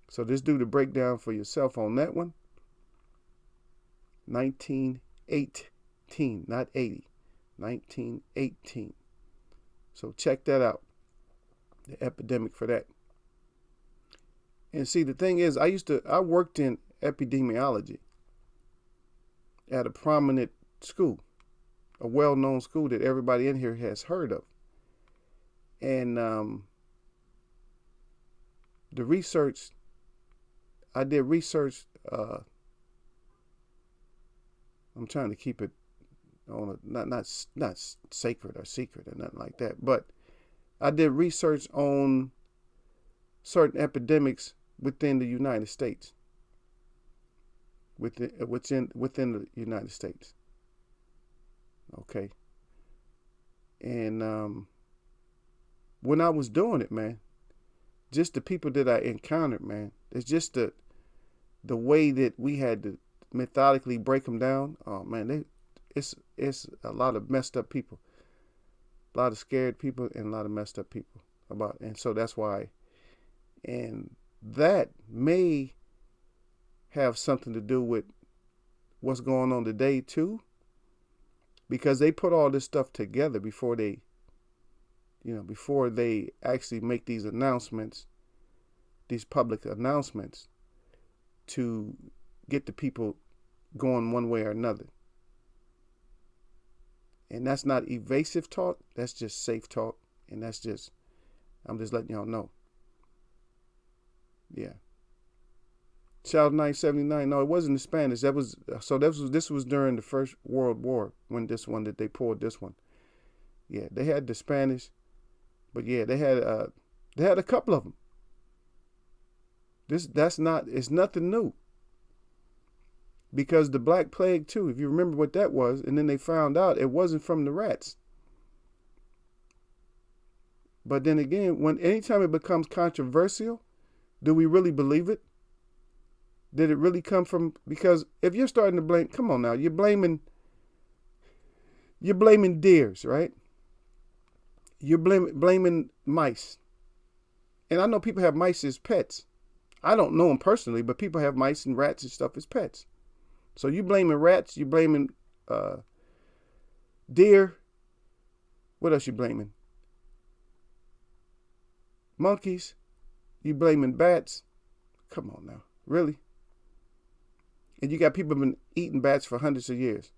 Speaker 1: So just do the breakdown for yourself on that one. 1918, not 80. 1918. So check that out. The epidemic for that. And see, the thing is, I worked in epidemiology at a prominent school. A well-known school that everybody in here has heard of. And the research, I did research, I'm trying to keep it on not sacred or secret or nothing like that, but I did research on certain epidemics within the United States. Within the United States. Okay. And when I was doing it, man, just the people that I encountered, man, it's just the way that we had to methodically break them down. Oh man, it's a lot of messed up people, a lot of scared people, and a lot of messed up people and so that's why, and that may have something to do with what's going on today too. Because they put all this stuff together before they actually make these announcements, these public announcements, to get the people going one way or another. And that's not evasive talk, that's just safe talk. And I'm just letting y'all know. Yeah. Child 979. No, it wasn't the Spanish. This was during the First World War when they pulled this one. Yeah, they had the Spanish, but yeah, they had a couple of them. It's nothing new. Because the Black Plague too, if you remember what that was, and then they found out it wasn't from the rats. But then again, anytime it becomes controversial, do we really believe it? Did it really come from? Because if you're starting to blame, come on now, you're blaming deers, right? You're blaming mice. And I know people have mice as pets. I don't know them personally, but people have mice and rats and stuff as pets. So you blaming rats, you blaming deer. What else you blaming? Monkeys. You blaming bats. Come on now, really? And you got people been eating bats for hundreds of years.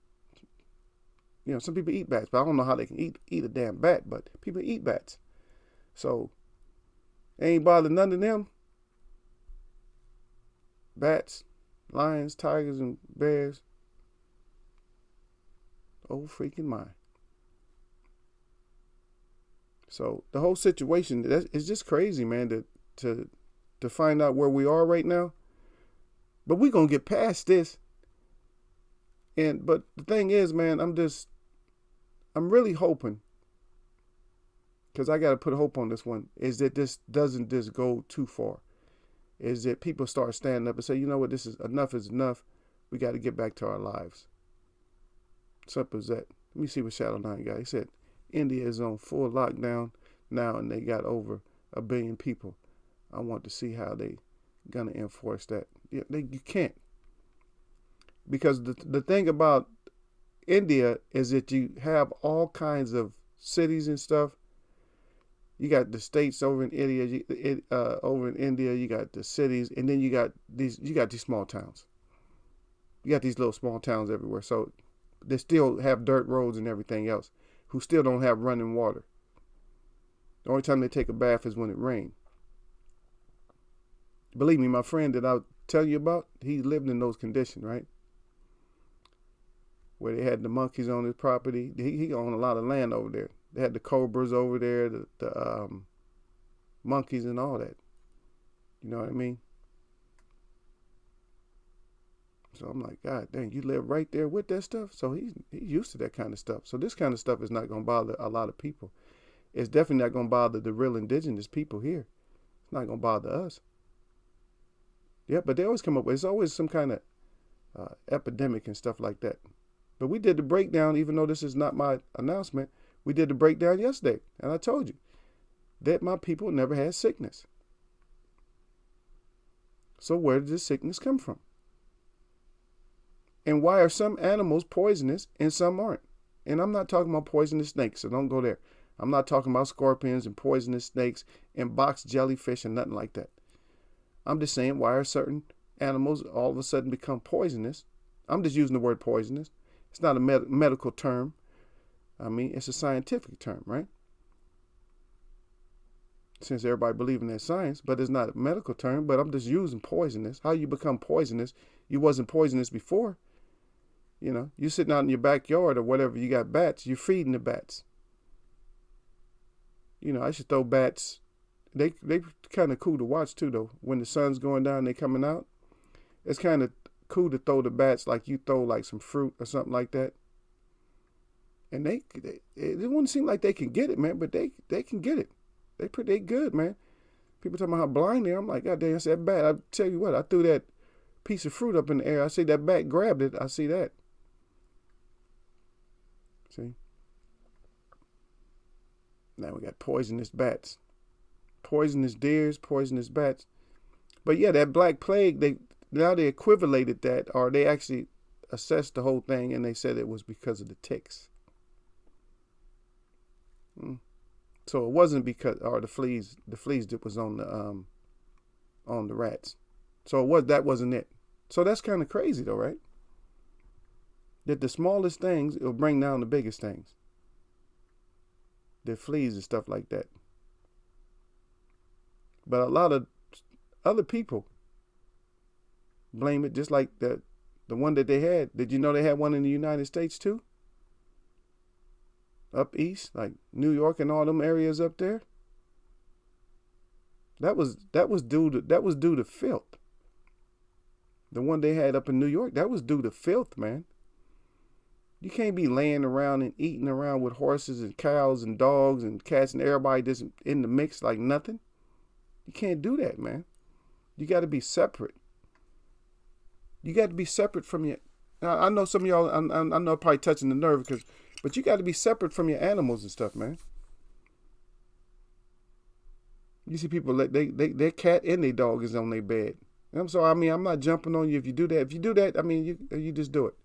Speaker 1: You know, some people eat bats, but I don't know how they can eat a damn bat, but people eat bats. So, ain't bothered none of them. Bats, lions, tigers, and bears. Oh, freaking my. So, the whole situation, it's just crazy, man, to find out where we are right now. But we're going to get past this. But the thing is, man, I'm really hoping, because I got to put hope on this one, is that this doesn't just go too far. Is that people start standing up and say, you know what, this is enough. We got to get back to our lives. Simple as that. Let me see what Shadow 9 got. He said India is on full lockdown now, and they got over 1 billion people. I want to see how they gonna enforce that. Yeah, you can't, because the thing about India is that you have all kinds of cities and stuff. You got the states over in India, you got the cities, and then you got these small towns. You got these little small towns everywhere. So they still have dirt roads and everything else, who still don't have running water. The only time they take a bath is when it rains. Believe me, my friend that I'll tell you about, he lived in those conditions, right? Where they had the monkeys on his property. He owned a lot of land over there. They had the cobras over there, the monkeys and all that. You know what I mean? So I'm like, God dang, you live right there with that stuff? So he's used to that kind of stuff. So this kind of stuff is not going to bother a lot of people. It's definitely not going to bother the real indigenous people here. It's not going to bother us. Yeah, but they always come up with, it's always some kind of epidemic and stuff like that. But we did the breakdown, even though this is not my announcement, we did the breakdown yesterday. And I told you that my people never had sickness. So where did this sickness come from? And why are some animals poisonous and some aren't? And I'm not talking about poisonous snakes, so don't go there. I'm not talking about scorpions and poisonous snakes and box jellyfish and nothing like that. I'm just saying, why are certain animals all of a sudden become poisonous? I'm just using the word poisonous. It's not a medical term. I mean, it's a scientific term, right? Since everybody believes in that science, but it's not a medical term, but I'm just using poisonous. How you become poisonous? You wasn't poisonous before. You know, you sitting out in your backyard or whatever, you got bats, you're feeding the bats. You know, I should throw bats. They kind of cool to watch too, though. When the sun's going down, they coming out. It's kind of cool to throw the bats like you throw like some fruit or something like that. And it wouldn't seem like they can get it, man, but they can get it. They good, man. People talking about how blind they are. I'm like, God damn, that's that bat. I tell you what, I threw that piece of fruit up in the air. I see that bat grabbed it. I see that. See? Now we got poisonous bats. Poisonous deers, poisonous bats. But yeah, that Black Plague, they equivalated that, or they actually assessed the whole thing, and they said it was because of the ticks. So it wasn't because, or the fleas that was on the rats. So that wasn't it. So that's kind of crazy though, right? That the smallest things will bring down the biggest things. The fleas and stuff like that. But a lot of other people blame it, just like the one that they had. Did you know they had one in the United States too? Up east, like New York and all them areas up there. That was due to filth. The one they had up in New York, that was due to filth, man. You can't be laying around and eating around with horses and cows and dogs and cats and everybody just in the mix like nothing. You can't do that, man. You got to be separate. You got to be separate from your. Now, I know some of y'all. I know I'm probably touching the nerve but you got to be separate from your animals and stuff, man. You see people their cat and their dog is on their bed. And I'm sorry. I mean, I'm not jumping on you if you do that. If you do that, I mean, you just do it.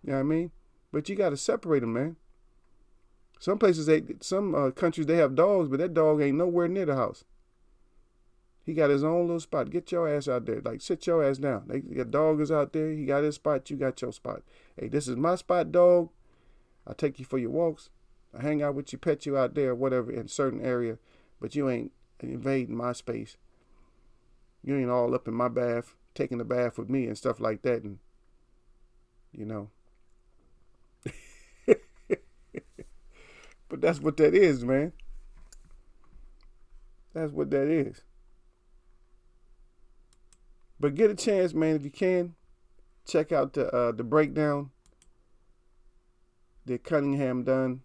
Speaker 1: You know what I mean? But you got to separate them, man. Some places, some countries, they have dogs, but that dog ain't nowhere near the house. He got his own little spot. Get your ass out there. Like, sit your ass down. Your dog is out there. He got his spot. You got your spot. Hey, this is my spot, dog. I'll take you for your walks. I hang out with you, pet you out there, whatever, in a certain area. But you ain't invading my space. You ain't all up in my bath, taking a bath with me and stuff like that. And, you know. But that's what that is, man. That's what that is. But get a chance, man, if you can. Check out the breakdown. that Cunningham done.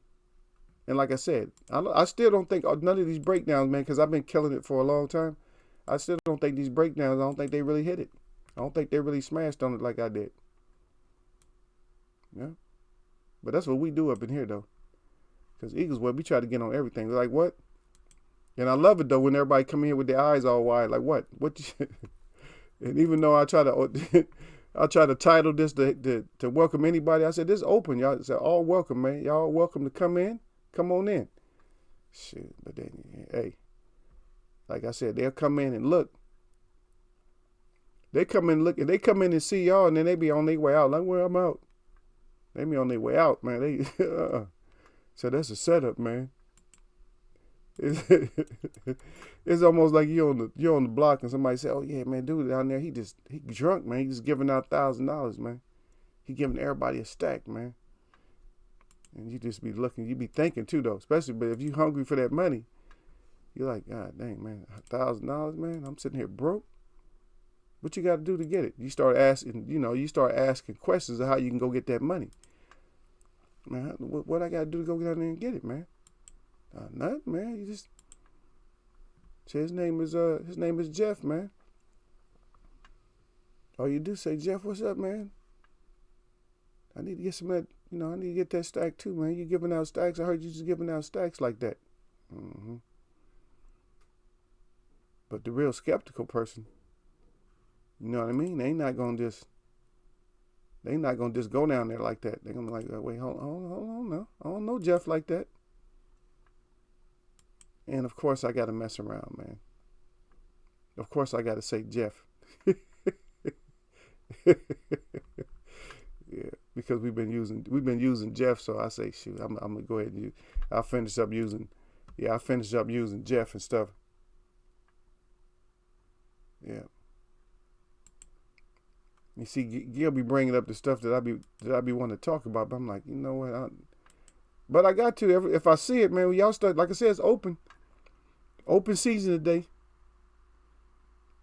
Speaker 1: And like I said, I still don't think none of these breakdowns, man, because I've been killing it for a long time. I still don't think these breakdowns, I don't think they really hit it. I don't think they really smashed on it like I did. Yeah. But that's what we do up in here, though. Because Eagles Web, we try to get on everything. We're like, what? And I love it, though, when everybody come in here with their eyes all wide. Like, what? What? And even though I try to title this to welcome anybody, I said, this is open. Y'all said, all welcome, man. Y'all welcome to come in. Come on in. Shit. But then, hey, like I said, they'll come in and look. They come in and look, and they come in and see y'all, and then they be on their way out. Like, well, I'm out. They be on their way out, man. They so that's a setup, man. It's almost like you're on the block and somebody say, "Oh yeah, man, dude down there, he drunk, man. He just giving out $1,000, man. He giving everybody a stack, man." And you just be looking, you be thinking too, though. Especially, but if you hungry for that money, you're like, God dang, man, $1,000, man. I'm sitting here broke. What you got to do to get it? You start asking questions of how you can go get that money. Man, what I got to do to go down there and get it, man? Nothing, man. You just say his name is Jeff, man. All you do say, Jeff, what's up, man? I need to get some of that, I need to get that stack too, man. You giving out stacks? I heard you just giving out stacks like that. Mm-hmm. But the real skeptical person, you know what I mean? They not gonna just go down there like that. They're gonna be like, wait, hold on, no. I don't know Jeff like that. And of course I gotta mess around, man. Of course I gotta say Jeff. Yeah, because we've been using Jeff, so I say, shoot, I'm gonna go ahead and I'll finish up using Jeff and stuff. Yeah. You see, Gil be bringing up the stuff that I be wanting to talk about, but I'm like, you know what? But I got to, if I see it, man, when y'all start, like I said, it's open season today.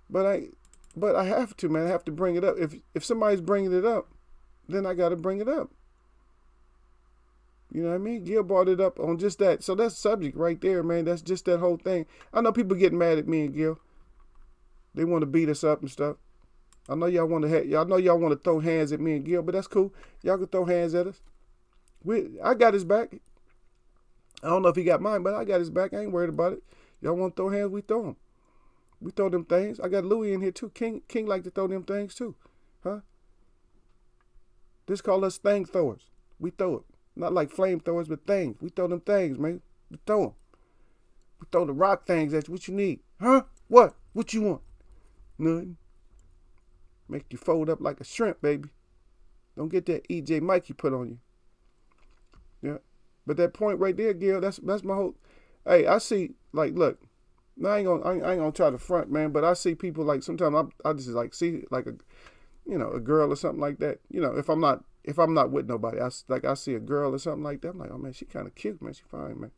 Speaker 1: But I have to, man. I have to bring it up. If somebody's bringing it up, then I got to bring it up. You know what I mean? Gil brought it up on just that. So that's subject right there, man. That's just that whole thing. I know people getting mad at me and Gil. They want to beat us up and stuff. I know y'all want to throw hands at me and Gil, but that's cool. Y'all can throw hands at us. I got his back. I don't know if he got mine, but I got his back. I ain't worried about it. Y'all want to throw hands? We throw them. We throw them things. I got Louis in here too. King like to throw them things too, huh? This call us thing throwers. We throw it. Not like flame throwers, but things. We throw them things, man. We throw them. We throw the rock things at you. What you need? Huh? What? What you want? Nothing. Make you fold up like a shrimp, baby. Don't get that EJ Mikey put on you. Yeah. But that point right there, Gil, that's my whole. Hey, I see, like, look, I ain't gonna try to front, man, but I see people, like, sometimes I just like see like a girl or something like that. If I'm not with nobody, I see a girl or something like that. I'm like, oh man, she kind of cute, man. She fine, man.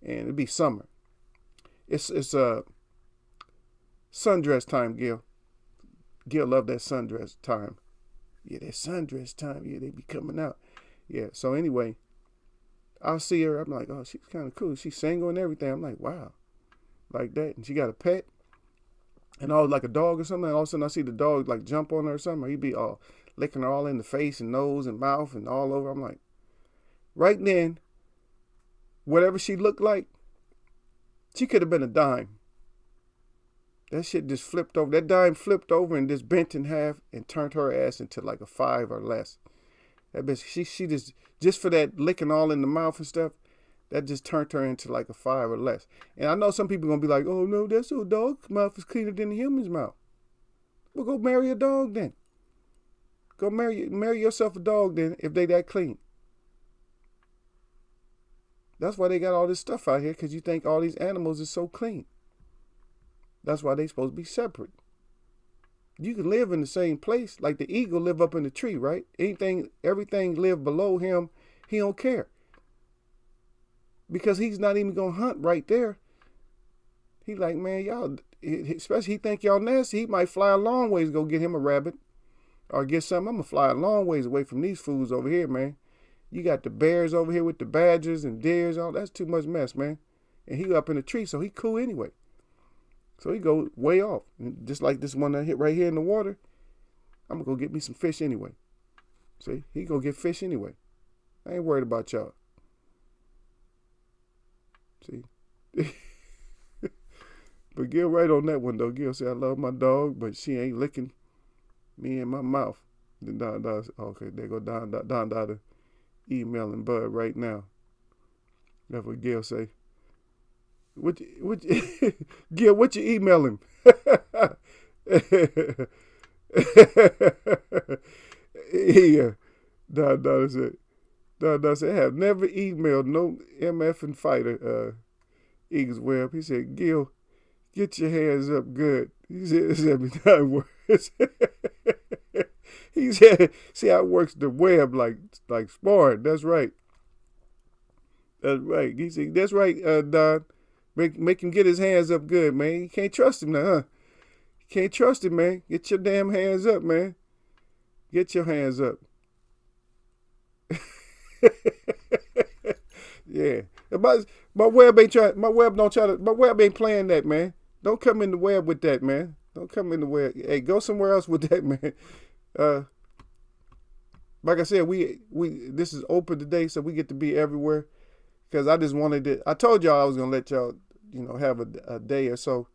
Speaker 1: And it'd be summer. It's sundress time, Gil. Gil love that sundress time. Yeah, that sundress time. Yeah, they be coming out. Yeah. So anyway, I'll see her. I'm like, oh, she's kind of cool. She's single and everything. I'm like, wow, like that. And she got a pet, and all like a dog or something. And all of a sudden, I see the dog like jump on her or something. Or he'd be all licking her all in the face and nose and mouth and all over. I'm like, right then, whatever she looked like, she could have been a dime. That shit just flipped over. That dime flipped over and just bent in half and turned her ass into like a 5 or less. That bitch, she just for that licking all in the mouth and stuff, that just turned her into like a 5 or less. And I know some people gonna be like, oh no, that's your dog's mouth is cleaner than the human's mouth. Well, go marry a dog then. Go marry yourself a dog then if they that clean. That's why they got all this stuff out here, because you think all these animals is so clean. That's why they supposed to be separate. You can live in the same place, like the eagle live up in the tree, right? Everything live below him, he don't care. Because he's not even gonna hunt right there. He like, man, y'all, especially he think y'all nasty, he might fly a long ways to go get him a rabbit or get something. I'm gonna fly a long ways away from these fools over here, man. You got the bears over here with the badgers and deers. All that's too much mess, man. And he up in the tree, so he cool anyway. So he go way off. And just like this one I hit right here in the water, I'm gonna go get me some fish anyway. See, he gonna get fish anyway. I ain't worried about y'all. See. But Gil right on that one though. Gil said I love my dog, but she ain't licking me in my mouth. Then Don does. Okay, there go Don Dada emailing Bud right now. That's what Gil say. Gil, what you email him? Yeah. Don Dada said, I have never emailed no MF and fighter Eagles Web. He said, Gil, get your hands up good. He said this every time words. He said, see how it works the web like sparring. That's right. That's right. He said, that's right, Don. Make him get his hands up good, man. You can't trust him now, huh? You can't trust him, man. Get your damn hands up, man. Get your hands up. Yeah. My web ain't playing that, man. Don't come in the web with that, man. Don't come in the web. Hey, go somewhere else with that, man. Like I said, we this is open today, so we get to be everywhere. Because I just wanted to. I told y'all I was gonna let y'all, have a day or so.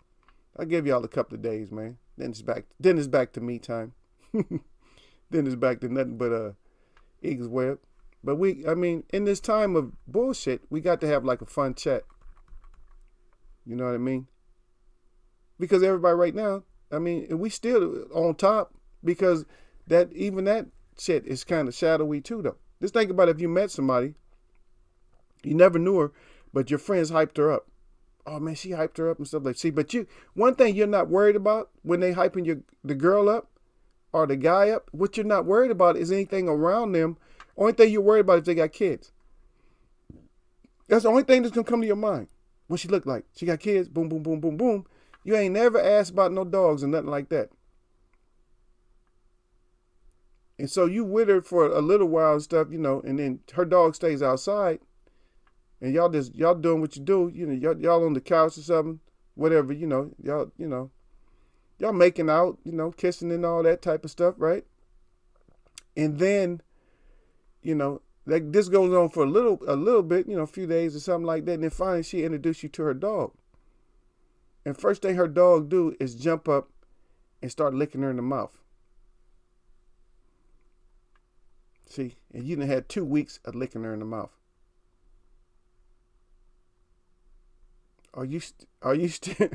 Speaker 1: I give y'all a couple of days, man. Then it's back. Then it's back to me time. Then it's back to nothing but Eagles Web. But in this time of bullshit, we got to have like a fun chat. You know what I mean? Because everybody right now, we still on top because that shit is kind of shadowy too, though. Just think about if you met somebody, you never knew her, but your friends hyped her up. Oh man, she hyped her up and stuff like. See, but one thing you're not worried about when they hyping the girl up or the guy up, what you're not worried about is anything around them. Only thing you're worried about is if they got kids. That's the only thing that's gonna come to your mind. What she look like? She got kids. Boom, boom, boom, boom, boom. You ain't never asked about no dogs or nothing like that. And so you with her for a little while and stuff, and then her dog stays outside, and y'all doing what you do, y'all on the couch or something, whatever, y'all making out, kissing and all that type of stuff, right? And then, like this goes on for a little bit, a few days or something like that, and then finally she introduced you to her dog. And first thing her dog do is jump up and start licking her in the mouth. See, and you done had 2 weeks of licking her in the mouth. Are you still?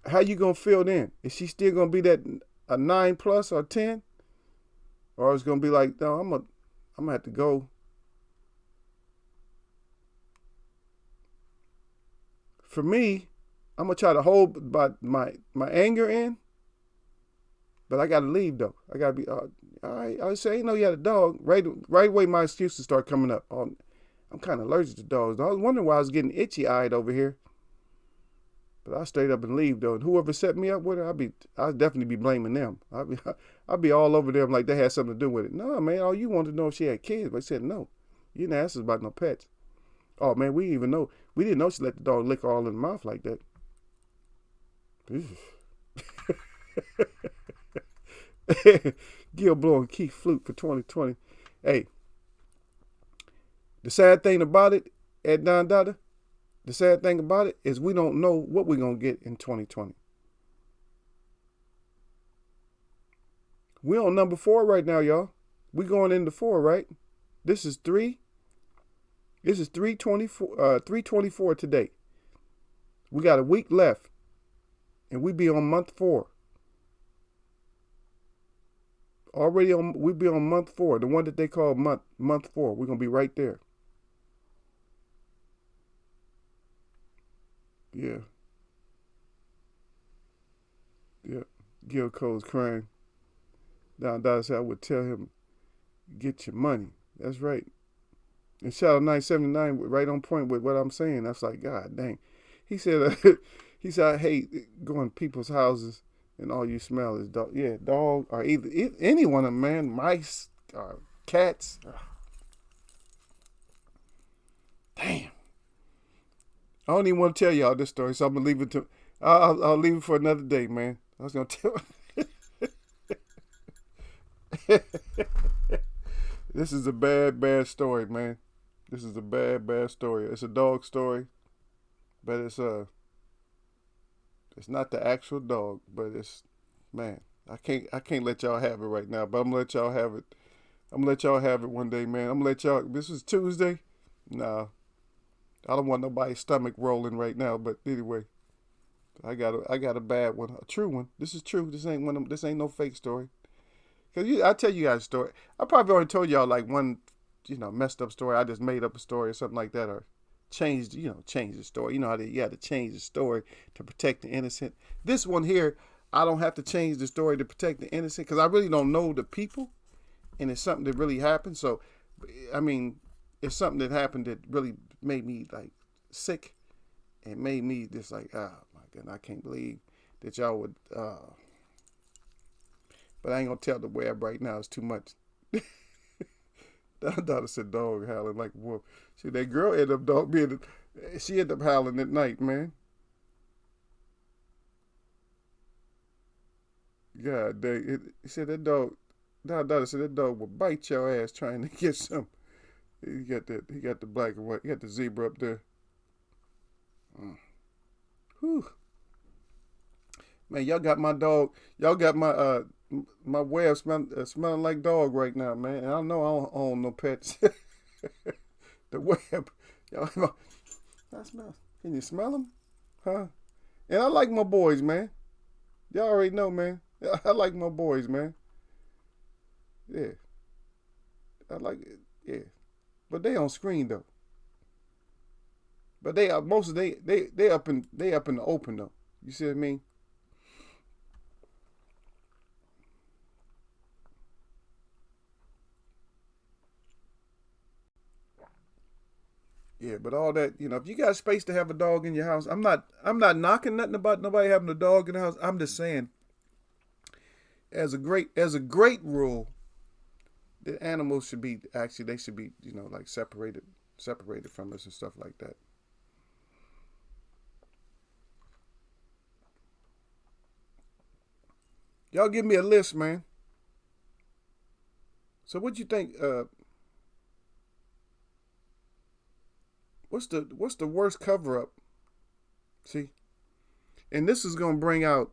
Speaker 1: How you gonna feel then? Is she still gonna be that a 9+ or 10, or it's gonna be like, no, I'm gonna have to go. For me, I'm gonna try to hold my anger in, but I gotta leave though. I gotta be all right. I say, you had a dog. Right away, my excuses start coming up. I'm kind of allergic to dogs. I was wondering why I was getting itchy-eyed over here. But I straight up and leave though. And whoever set me up with her, I'll definitely be blaming them. I'll be all over them like they had something to do with it. No, man, all you wanted to know if she had kids. But I said no. You didn't ask us about no pets. Oh man, we didn't know she let the dog lick her all in the mouth like that. Gil blowing key flute for 2020. Hey, the sad thing about it, Ed Don Dada, the sad thing about it is we don't know what we're going to get in 2020. We're on number 4 right now, y'all. We're going into 4, right? This is 3. This is 324 today. We got a week left, and we be on month 4. We be on month 4, the one that they call month 4. We're gonna be right there. Yeah. Gil Cole's crying. Down said I would tell him, get your money. That's right. And shout out 979 right on point with what I'm saying. That's like, God dang. He said, I hate going to people's houses and all you smell is dog. Yeah, dog or either any one of them, man. Mice, cats. Damn. I don't even want to tell y'all this story, so I'm gonna leave it to. I'll leave it for another day, man. I was gonna tell. This is a bad story, man. This is a bad story. It's a dog story, but it's not the actual dog, but it's, man. I can't let y'all have it right now, but I'm gonna let y'all have it. I'm gonna let y'all have it one day, man. I'm gonna let y'all. This is Tuesday. Nah, I don't want nobody's stomach rolling right now. But anyway, I got a bad one, a true one. This is true. This ain't one. This ain't no fake story. Cause I tell you guys a story. I probably already told y'all like one, messed up story. I just made up a story or something like that, or change the story. You know how you had to change the story to protect the innocent. This one here, I don't have to change the story to protect the innocent because I really don't know the people, and it's something that really happened. So, I mean, it's something that happened that really made me like sick, and made me just like, oh my goodness, I can't believe that y'all would. But I ain't gonna tell the web right now. It's too much. I thought it said dog howling like a wolf. See, that girl ended up she ended up howling at night, man. God dang. He said that dog, daughter said that dog will bite your ass trying to get some. He got the black and white. He got the zebra up there. Whew. Man, y'all got my dog. Y'all got my web smelling like dog right now, man. And I know I don't own no pets. The web, y'all. I smell. Can you smell them? Huh? And I like my boys, man. Y'all already know, man. I like my boys, man. Yeah, I like it. Yeah, but they on screen though. But they are most of they up in the open though. You see what I mean? Yeah, but all that, if you got space to have a dog in your house, I'm not knocking nothing about nobody having a dog in the house. I'm just saying, as a great rule, the animals should be they should be, like separated from us and stuff like that. Y'all give me a list, man. So what you think? What's the worst cover up? See, and this is gonna bring out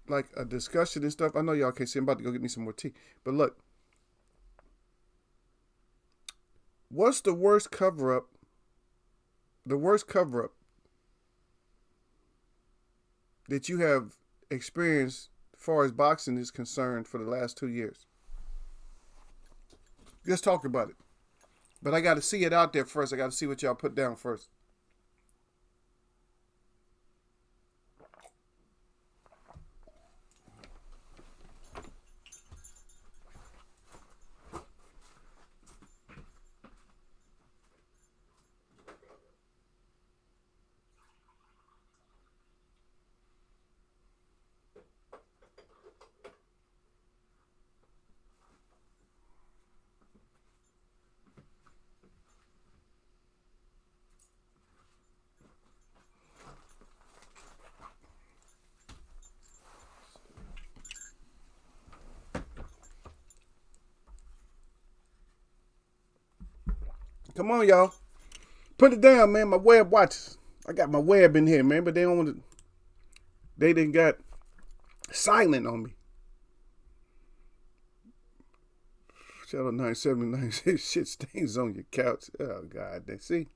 Speaker 1: like a discussion and stuff. I know y'all can't see. I'm about to go get me some more tea. But look, what's the worst cover up? The worst cover up that you have experienced as far as boxing is concerned for the last 2 years. Let's talk about it. But I got to see it out there first. I got to see what y'all put down first. Come on, y'all. Put it down, man. My web watches. I got my web in here, man, but they don't want to. They didn't got silent on me. Shadow 9796 shit stains on your couch. Oh God, they see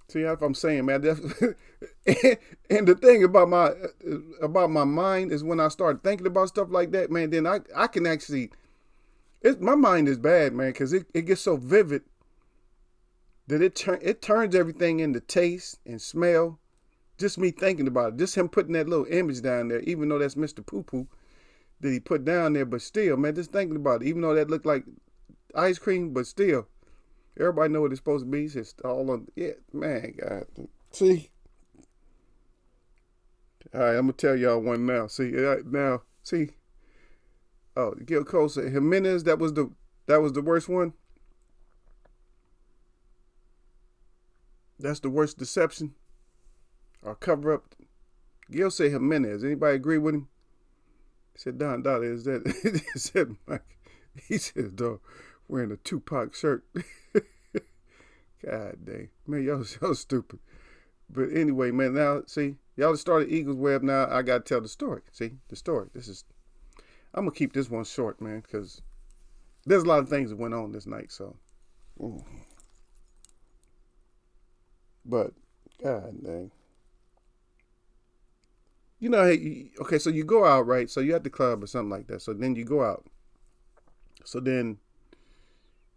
Speaker 1: if I'm saying, man. And the thing about my mind is when I start thinking about stuff like that, man. Then I can actually. My mind is bad, man, because it gets so vivid that it turns everything into taste and smell. Just me thinking about it. Just him putting that little image down there, even though that's Mr. Poo Poo that he put down there, but still, man, just thinking about it. Even though that looked like ice cream, but still, everybody know what it's supposed to be. It's just all on, yeah, man, God. See? All right, I'm going to tell y'all one now. See? Oh, Gil Cole said Jimenez, that was the worst one. That's the worst deception or cover up. Gil said Jimenez. Anybody agree with him? He said, Don Dollar, is that? He said, Mike. He said, dog, wearing a Tupac shirt. God dang. Man, y'all stupid. But anyway, man, now, see, y'all started Eagles Web. Now I got to tell the story. See, the story. I'm going to keep this one short, man, because there's a lot of things that went on this night, so. But, God dang. You know, hey, okay, so you go out, right? So you're at the club or something like that. So then you go out. So then,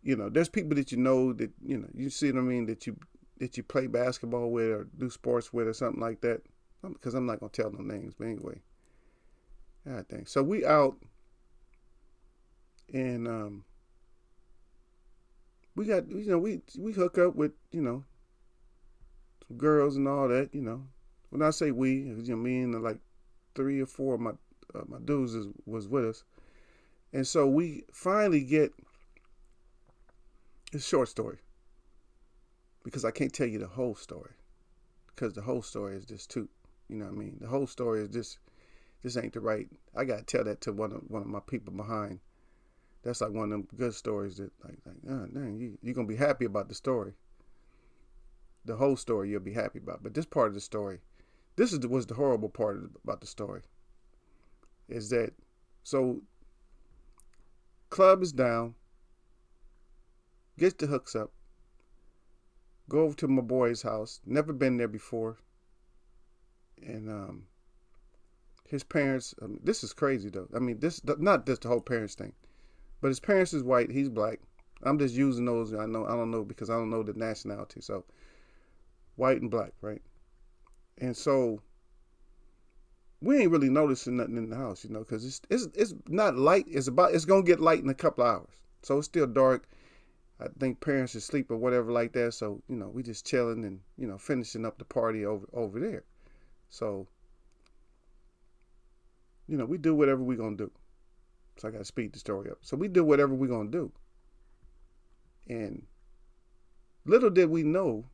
Speaker 1: you know, there's people that you know that, you know, you see what I mean, that you play basketball with or do sports with or something like that. Because I'm not going to tell no names, but anyway. God dang. So we out and we got, you know, we hook up with, you know, some girls and all that, you know. When I say we, you know, me and like 3 or 4 of my dudes was with us. And so we finally get, it's a short story. Because I can't tell you the whole story. Because the whole story is just too, you know what I mean? The whole story is just, this ain't the right, I got to tell that to one of my people behind. That's like one of them good stories that like oh, dang, you're going to be happy about the story. The whole story you'll be happy about. But this part of the story, was the horrible part about the story. Is that, so club is down, gets the hooks up, go over to my boy's house, never been there before. And his parents, this is crazy though. I mean, this not just the whole parents thing, but his parents is white, he's black. I'm just using those, I don't know because I don't know the nationality. So white and black, right? And so we ain't really noticing nothing in the house, you know, because it's not light. It's gonna get light in a couple of hours, so it's still dark. I think parents are asleep or whatever like that. So you know, we just chilling and you know finishing up the party over there. So you know, we do whatever we gonna do. So I gotta speed the story up. So we do whatever we gonna do, and little did we know.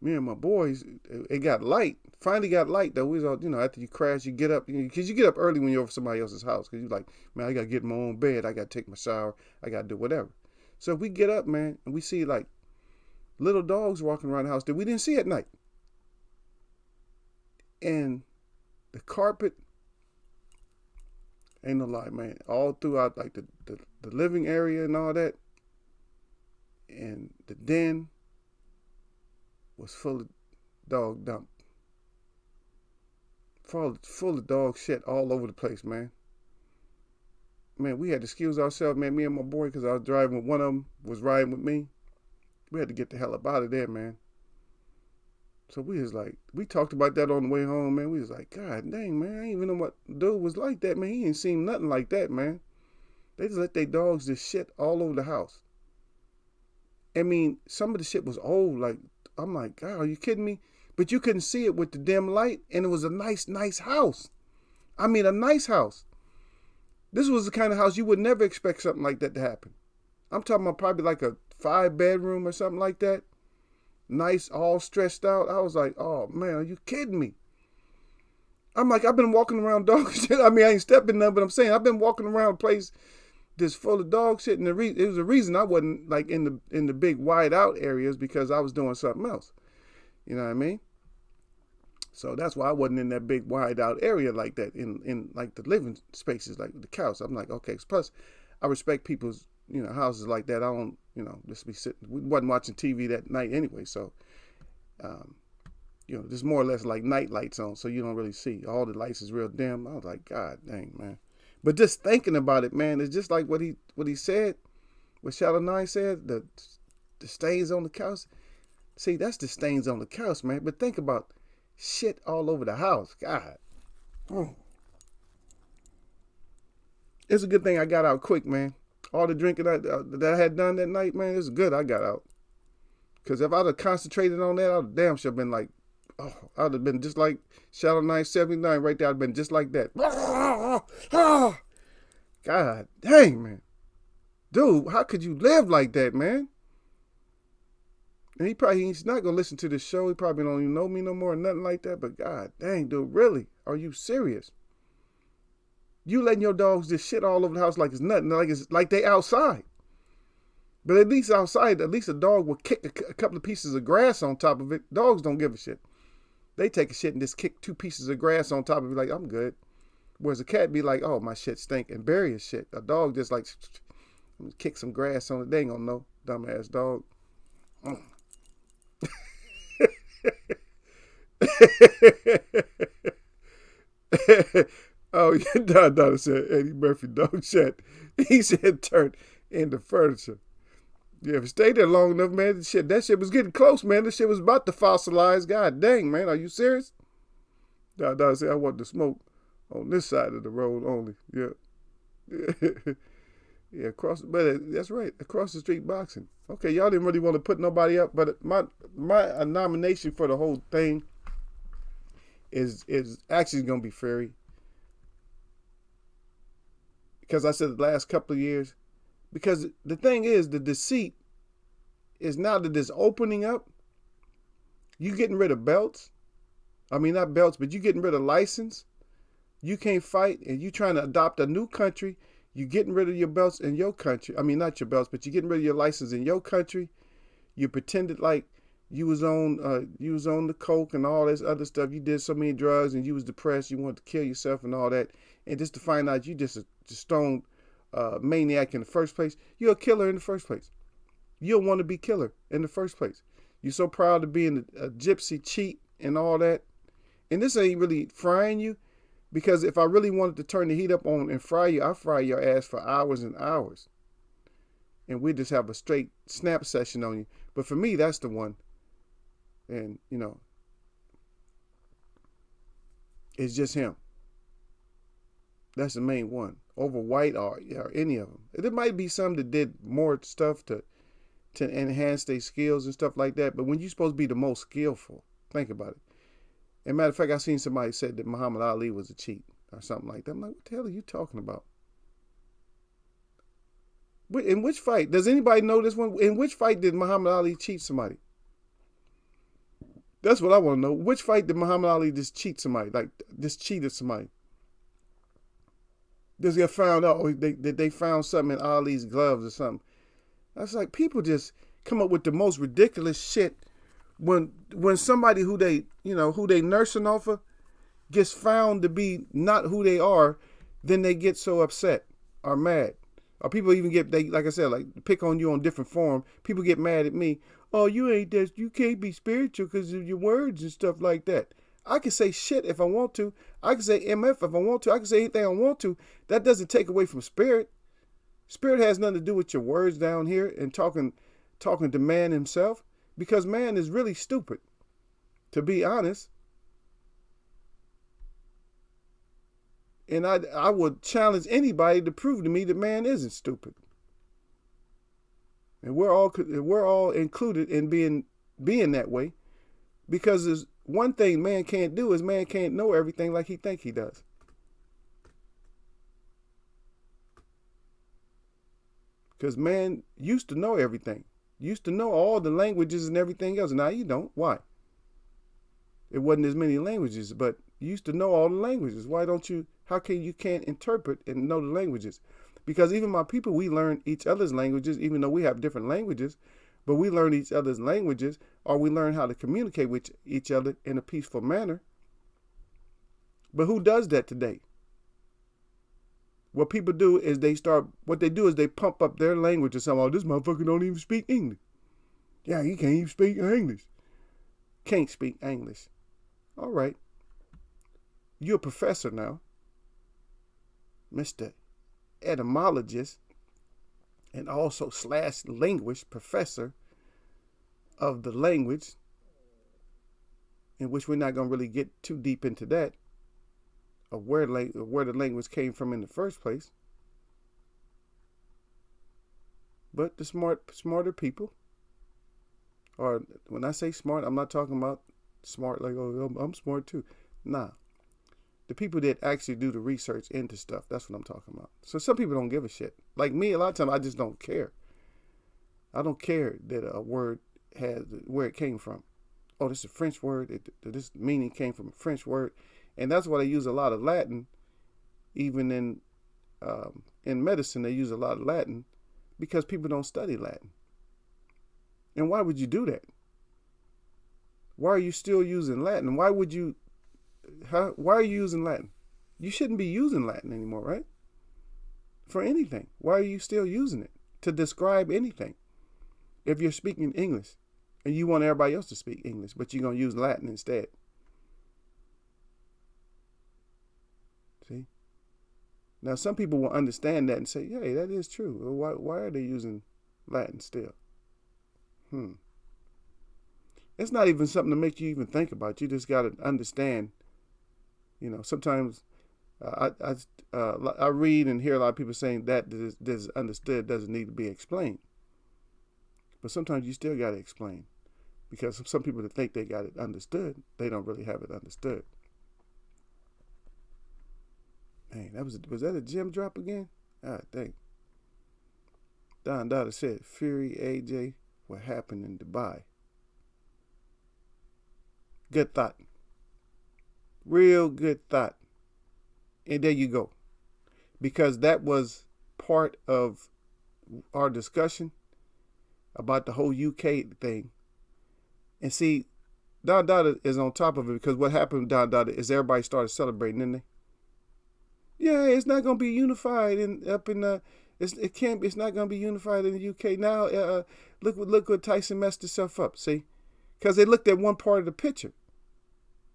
Speaker 1: Me and my boys, it got light. Finally got light though. We was all, you know, after you crash, you get up, because you get up early when you're over somebody else's house. Because you're like, man, I got to get in my own bed. I got to take my shower. I got to do whatever. So we get up, man, and we see like little dogs walking around the house that we didn't see at night. And the carpet, ain't no lie, man, all throughout like the living area and all that. And the den was full of dog dump. Full of dog shit all over the place, man. Man, we had to excuse ourselves, man, me and my boy, because I was driving with one of them, was riding with me. We had to get the hell up out of there, man. So we was like, we talked about that on the way home, man. We was like, God dang, man, I didn't even know what dude was like that, man. He ain't seen nothing like that, man. They just let their dogs just shit all over the house. I mean, some of the shit was old, like, I'm like, God, are you kidding me? But you couldn't see it with the dim light, and it was a nice house. I mean, a nice house. This was the kind of house you would never expect something like that to happen. I'm talking about probably like a 5-bedroom or something like that. Nice, all stretched out. I was like, oh, man, are you kidding me? I'm like, I've been walking around dog shit. I mean, I ain't stepping none, but I'm saying I've been walking around a place that's full of dog shit, and it was a reason I wasn't like in the big wide out areas because I was doing something else. You know what I mean? So that's why I wasn't in that big wide out area like that in like the living spaces, like the couch. I'm like, okay. Plus, I respect people's, you know, houses like that. I don't, you know, just be sitting. We wasn't watching TV that night anyway. So, you know, there's more or less like night lights on, so you don't really see. All the lights is real dim. I was like, God dang, man. But just thinking about it, man, it's just like what he said, what Shadow 9 said, the stains on the couch. See, that's the stains on the couch, man. But think about shit all over the house. God. It's a good thing I got out quick, man. All the drinking that I had done that night, man, it's good I got out. Because if I'd have concentrated on that, I'd have damn sure been like, oh, I'd have been just like Shadow 979 right there. I'd have been just like that. God dang, man. Dude, how could you live like that, man? And he's not gonna listen to this show. He probably don't even know me no more or nothing like that. But god dang, dude, really? Are you serious? You letting your dogs just shit all over the house like it's nothing, like they outside. But at least outside, at least a dog will kick a couple of pieces of grass on top of it. Dogs don't give a shit. They take a shit and just kick 2 pieces of grass on top of it like, I'm good. Whereas a cat be like, oh, my shit stink, and bury his shit. A dog just like, kick some grass on it. They ain't gonna know, dumbass dog. Oh, yeah, Donna said Eddie Murphy dog shit. He said turned into furniture. Yeah, if it stayed there long enough, man, that shit was getting close, man. This shit was about to fossilize. God dang, man, are you serious? Donna said I want to smoke on this side of the road only. Yeah. Yeah, but that's right, across the street boxing. Okay, y'all didn't really want to put nobody up, but my nomination for the whole thing is actually going to be Fury. Because I said the last couple of years. Because the thing is, the deceit is now that it's opening up, you getting rid of belts. I mean, not belts, but you getting rid of license. You can't fight, and you trying to adopt a new country. You getting rid of your belts in your country. I mean, not your belts, but you getting rid of your license in your country. You pretended like you was on the coke and all this other stuff. You did so many drugs and you was depressed. You wanted to kill yourself and all that. And just to find out you just a stone maniac in the first place. You're a killer in the first place. You don't want to be killer in the first place. You're so proud of being a gypsy cheat and all that. And this ain't really frying you. Because if I really wanted to turn the heat up on and fry you, I fry your ass for hours and hours. And we just have a straight snap session on you. But for me, that's the one. And, it's just him. That's the main one. Over White or any of them. There might be some that did more stuff to enhance their skills and stuff like that. But when you're supposed to be the most skillful, think about it. As a matter of fact, I seen somebody said that Muhammad Ali was a cheat or something like that. I'm like, what the hell are you talking about? In which fight? Does anybody know this one? In which fight did Muhammad Ali cheat somebody? That's what I want to know. Which fight did Muhammad Ali just cheat somebody? Like, just cheated somebody? Just get found out, they found something in Ali's gloves or something. I was like, people just come up with the most ridiculous shit. When somebody who they nursing off of gets found to be not who they are, then they get so upset or mad. Or people even like I said, like pick on you on different form. People get mad at me. Oh, you can't be spiritual because of your words and stuff like that. I can say shit if I want to. I can say MF if I want to. I can say anything I want to. That doesn't take away from spirit. Spirit has nothing to do with your words down here and talking to man himself. Because man is really stupid, to be honest. And I would challenge anybody to prove to me that man isn't stupid. And we're all included in being that way. Because there's one thing man can't do is man can't know everything like he think he does. Because man used to know everything. Used to know all the languages and everything else. Now you don't. Why? It wasn't as many languages, but you used to know all the languages. Why don't you? How can you can't interpret and know the languages? Because even my people, we learn each other's languages, even though we have different languages, but we learn each other's languages, or we learn how to communicate with each other in a peaceful manner. But who does that today? What people do is they pump up their language and say, oh, this motherfucker don't even speak English. Yeah, he can't even speak English. Can't speak English. All right. You're a professor now. Mr. Etymologist and also / linguist professor of the language, in which we're not going to really get too deep into that. Of where the language came from in the first place. But the smarter people, or when I say smart, I'm not talking about smart like, oh, I'm smart too. Nah. The people that actually do the research into stuff, that's what I'm talking about. So some people don't give a shit. Like me, a lot of times I just don't care. I don't care that a word has where it came from. Oh, this is a French word. This meaning came from a French word, and that's why they use a lot of Latin. Even in medicine, they use a lot of Latin because people don't study Latin. And why would you do that? Why are you still using Latin? Why would you? Why are you using Latin? You shouldn't be using Latin anymore, right? For anything. Why are you still using it to describe anything? If you're speaking English and you want everybody else to speak English, but you're going to use Latin instead. See? Now, some people will understand that and say, hey, that is true. Why are they using Latin still? It's not even something to make you even think about. You just got to understand. You know, sometimes I read and hear a lot of people saying that this understood doesn't need to be explained. But sometimes you still got to explain, because some people that think they got it understood, they don't really have it understood. Man, was that a gem drop again? Ah, dang. Don Dada said, Fury, AJ, what happened in Dubai? Good thought. Real good thought. And there you go. Because that was part of our discussion about the whole UK thing. And see, Don Dada is on top of it, because what happened with Don Dada is everybody started celebrating, didn't they? Yeah, it's not going to be unified it's not going to be unified in the UK now. Look what Tyson messed himself up. See, because they looked at one part of the picture.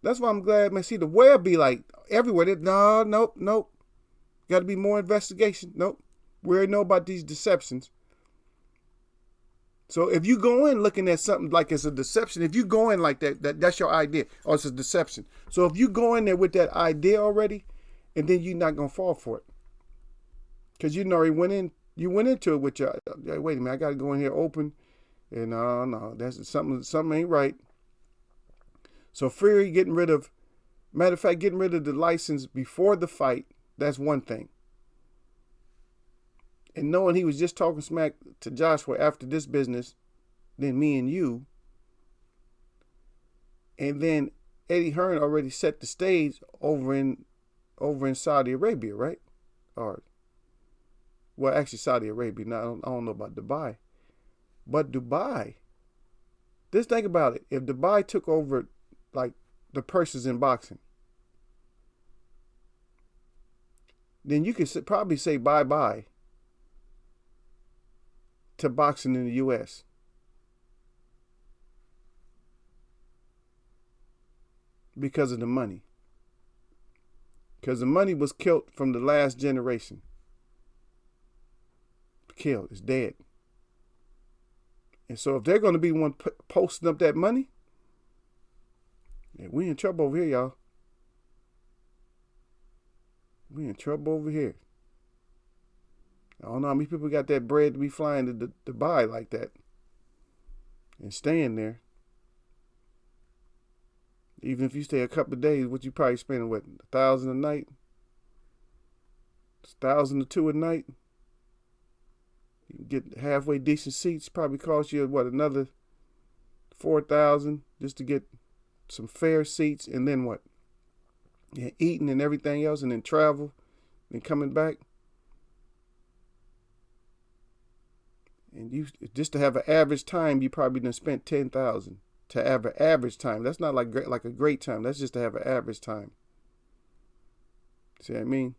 Speaker 1: That's why I'm glad, man. See, the web be like everywhere. Nope. Got to be more investigation. Nope. We already know about these deceptions. So if you go in looking at something like it's a deception, if you go in like that's your idea, or it's a deception. So if you go in there with that idea already, and then you're not gonna fall for it, because you went into it with your, wait a minute, I gotta go in here open, and no, that's something ain't right. So Fury getting rid of the license before the fight, that's one thing. And knowing he was just talking smack to Joshua after this business, then me and you, and then Eddie Hearn already set the stage over in Saudi Arabia, right? Well, actually Saudi Arabia. Now, I don't know about Dubai. But Dubai, just think about it. If Dubai took over like the purses in boxing, then you could probably say bye-bye to boxing in the U.S. because of the money. Because the money was killed from the last generation. Killed. It's dead. And so if they're going to be one posting up that money, yeah, we in trouble over here, y'all. We in trouble over here. I don't know how many people got that bread to be flying to Dubai like that and staying there. Even if you stay a couple of days, what you probably spending, what, $1,000 a night? $1,000 to $2,000 a night. You can get halfway decent seats. Probably cost you, what, another $4,000 just to get some fair seats, and then what? Yeah, eating and everything else, and then travel, and coming back. And you just to have an average time, you probably done spent $10,000 to have an average time. That's not like a great time. That's just to have an average time. See what I mean?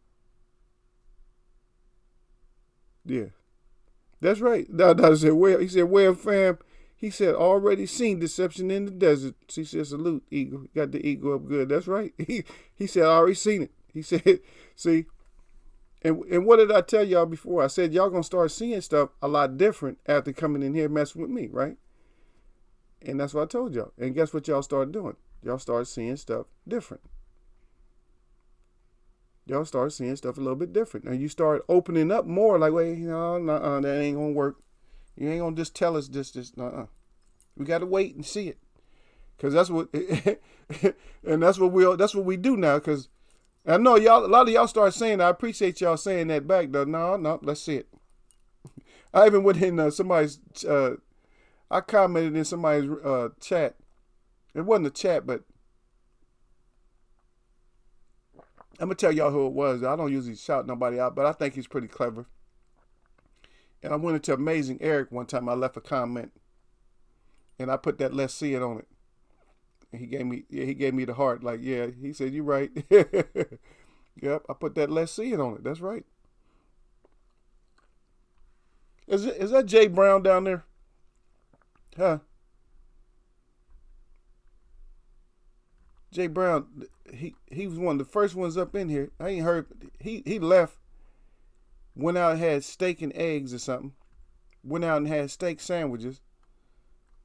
Speaker 1: Yeah, that's right. Dada said, "Well," he said, "Well, fam," he said, "already seen deception in the desert." He said, "Salute, Eagle. Got the Eagle up good." That's right. He said, "I already seen it." He said, "See." And what did I tell y'all before? I said y'all gonna start seeing stuff a lot different after coming in here messing with me, right? And that's what I told y'all. And guess what y'all started doing? Y'all started seeing stuff different. Y'all started seeing stuff a little bit different. And you start opening up more, like, wait, no, that ain't gonna work. You ain't gonna just tell us this. We gotta wait and see it. Cause that's what and that's what we do now, cause I know y'all, a lot of y'all start saying that. I appreciate y'all saying that back though. No, let's see it. I even went in somebody's I commented in somebody's chat. It wasn't a chat, but I'm gonna tell y'all who it was. I don't usually shout nobody out, but I think he's pretty clever. And I went into Amazing Eric one time. I left a comment, and I put that "let's see it" on it. And he gave me the heart. Like, yeah, he said, "You right." Yep, I put that "let's see it" on it. That's right. Is that Jay Brown down there? Huh? Jay Brown, he was one of the first ones up in here. I ain't heard. He left, went out and had steak and eggs or something. Went out and had steak sandwiches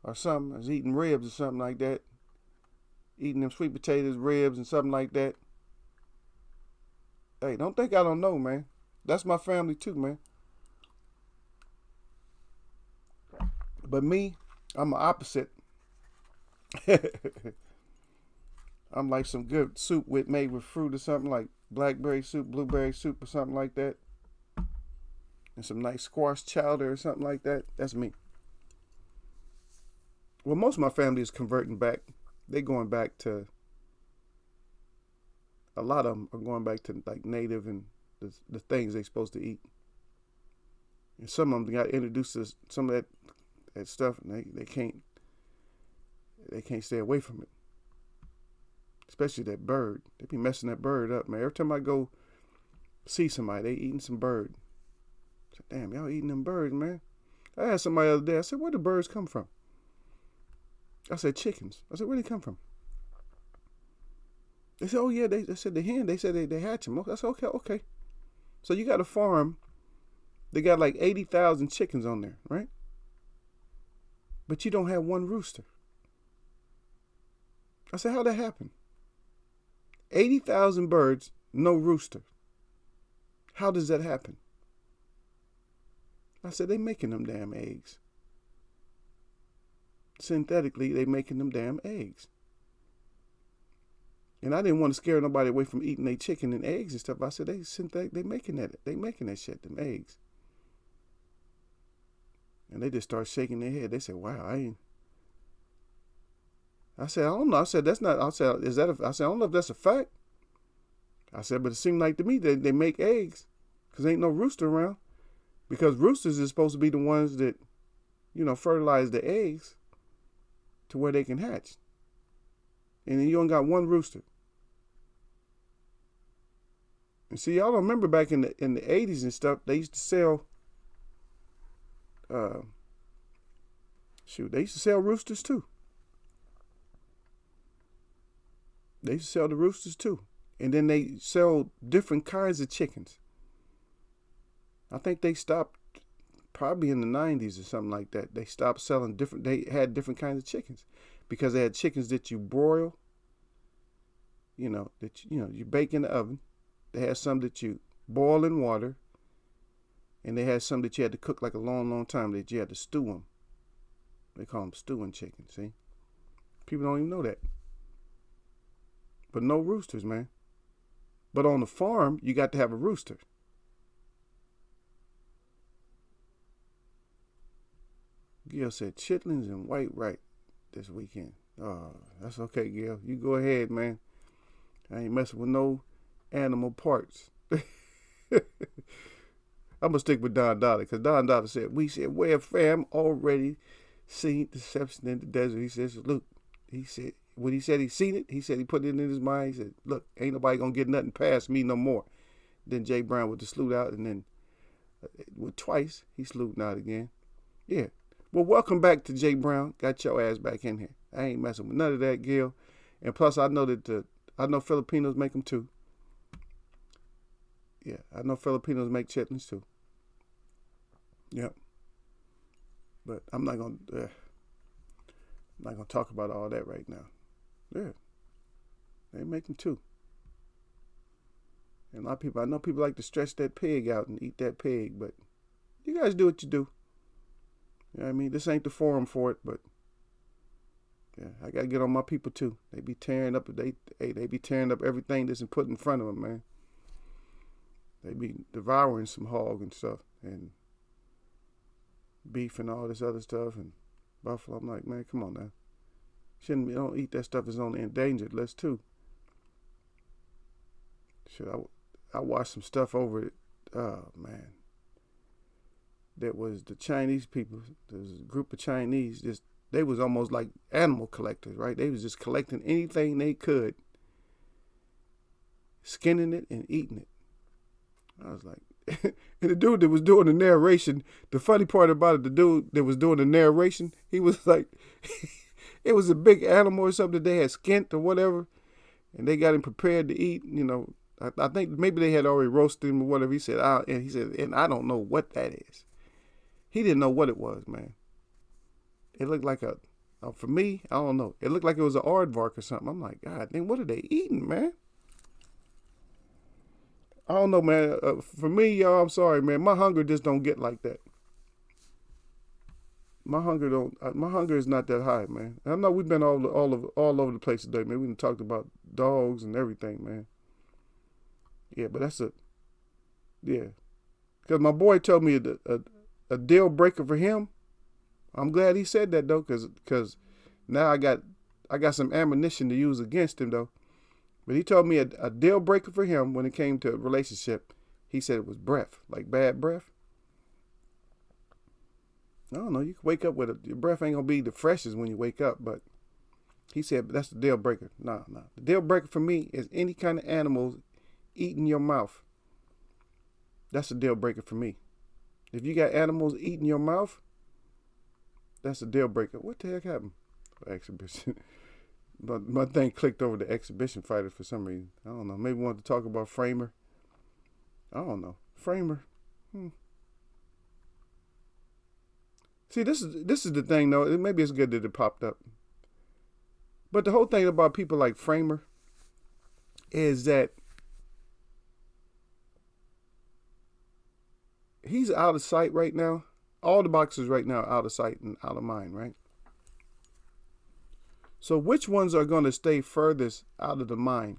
Speaker 1: or something. I was eating ribs or something like that. Eating them sweet potatoes, ribs, and something like that. Hey, don't think I don't know, man. That's my family too, man. But me, I'm the opposite. I'm like some good soup made with fruit or something, like blackberry soup, blueberry soup, or something like that. And some nice squash chowder or something like that. That's me. Well, most of my family is converting back. They going back to, a lot of them are going back to like native and the things they supposed to eat. And some of them got introduced to some of that stuff, and they can't stay away from it. Especially that bird. They be messing that bird up, man. Every time I go see somebody, they eating some bird. I said, damn, y'all eating them birds, man. I asked somebody the other day, I said, where do birds come from? I said, chickens. I said, where do they come from? They said, oh yeah, they said the hen, they said they hatch them. I said, okay. So you got a farm, they got like 80,000 chickens on there, right? But you don't have one rooster. I said, how'd that happen? 80,000 birds, no rooster. How does that happen? I said, they making them damn eggs. Synthetically, they making them damn eggs. And I didn't want to scare nobody away from eating their chicken and eggs and stuff. I said, they making that shit, them eggs. And they just start shaking their head. They said, wow, I said, I don't know. I said, that's not, I said, I said, I don't know if that's a fact. I said, but it seemed like to me that they make eggs because ain't no rooster around. Because roosters is supposed to be the ones that, fertilize the eggs to where they can hatch. And then you only got one rooster. And see, y'all don't remember back in the 80s and stuff, they used to sell, they used to sell roosters too. They used to sell the roosters too. And then they sell different kinds of chickens. I think they stopped probably in the 90s or something like that. They stopped selling they had different kinds of chickens because they had chickens that you broil, you bake in the oven. They had some that you boil in water. And they had some that you had to cook like a long, long time that you had to stew them. They call them stewing chickens, see? People don't even know that. But no roosters, man. But on the farm, you got to have a rooster. Gil said chitlins and white rice this weekend. Oh, that's okay, Gil. You go ahead, man. I ain't messing with no animal parts. I'm going to stick with Don Dada because Don Dada said, well, fam, already seen deception in the desert. He says, look, he said, when he said he seen it, he said he put it in his mind. He said, look, ain't nobody going to get nothing past me no more. Then Jay Brown with the salute out, and then twice he saluting out again. Yeah. Well, welcome back to Jay Brown. Got your ass back in here. I ain't messing with none of that, Gil. And plus, I know that I know Filipinos make them too. Yeah, I know Filipinos make chitlins too. Yep. But I'm not gonna talk about all that right now. Yeah, they make them too. And a lot of people, I know people like to stretch that pig out and eat that pig, but you guys do what you do. You know what I mean? This ain't the forum for it, but yeah, I gotta get on my people too. They be tearing up they be tearing up everything that's put in front of them, man. They be devouring some hog and stuff and beef and all this other stuff, and Buffalo. I'm like, man, come on now. Shouldn't be, don't eat that stuff. It's on the endangered list too. Shit, I watched some stuff over it. Oh man, that was the Chinese people. There's a group of Chinese. Just they was almost like animal collectors, right? They was just collecting anything they could, skinning it and eating it. I was like, and the dude that was doing the narration, the funny part about it, the dude that was doing the narration, he was like, it was a big animal or something that they had skinned or whatever, and they got him prepared to eat. You know, I think maybe they had already roasted him or whatever. He said, and I don't know what that is. He didn't know what it was, man. It looked like for me, I don't know. It looked like it was an aardvark or something. I'm like, God, then what are they eating, man? I don't know, man. For me, y'all, I'm sorry, man. My hunger just don't get like that. My hunger is not that high, man. I know we've been all over the place today, man. We talked about dogs and everything, man. Yeah, but yeah. Because my boy told me a deal breaker for him. I'm glad he said that though, because now I got some ammunition to use against him though. But he told me a deal breaker for him when it came to a relationship. He said it was breath, like bad breath. I don't know. You can wake up with your breath ain't gonna be the freshest when you wake up, but he said that's the deal breaker. No. The deal breaker for me is any kind of animals eating your mouth. That's a deal breaker for me. If you got animals eating your mouth, that's a deal breaker. What the heck happened? Exhibition. But my thing clicked over to exhibition fighters for some reason. I don't know. Maybe wanted to talk about Framer. I don't know. Framer. See, this is the thing though. Maybe it's good that it popped up. But the whole thing about people like Framer is that he's out of sight right now. All the boxers right now are out of sight and out of mind, right? So which ones are going to stay furthest out of the mind?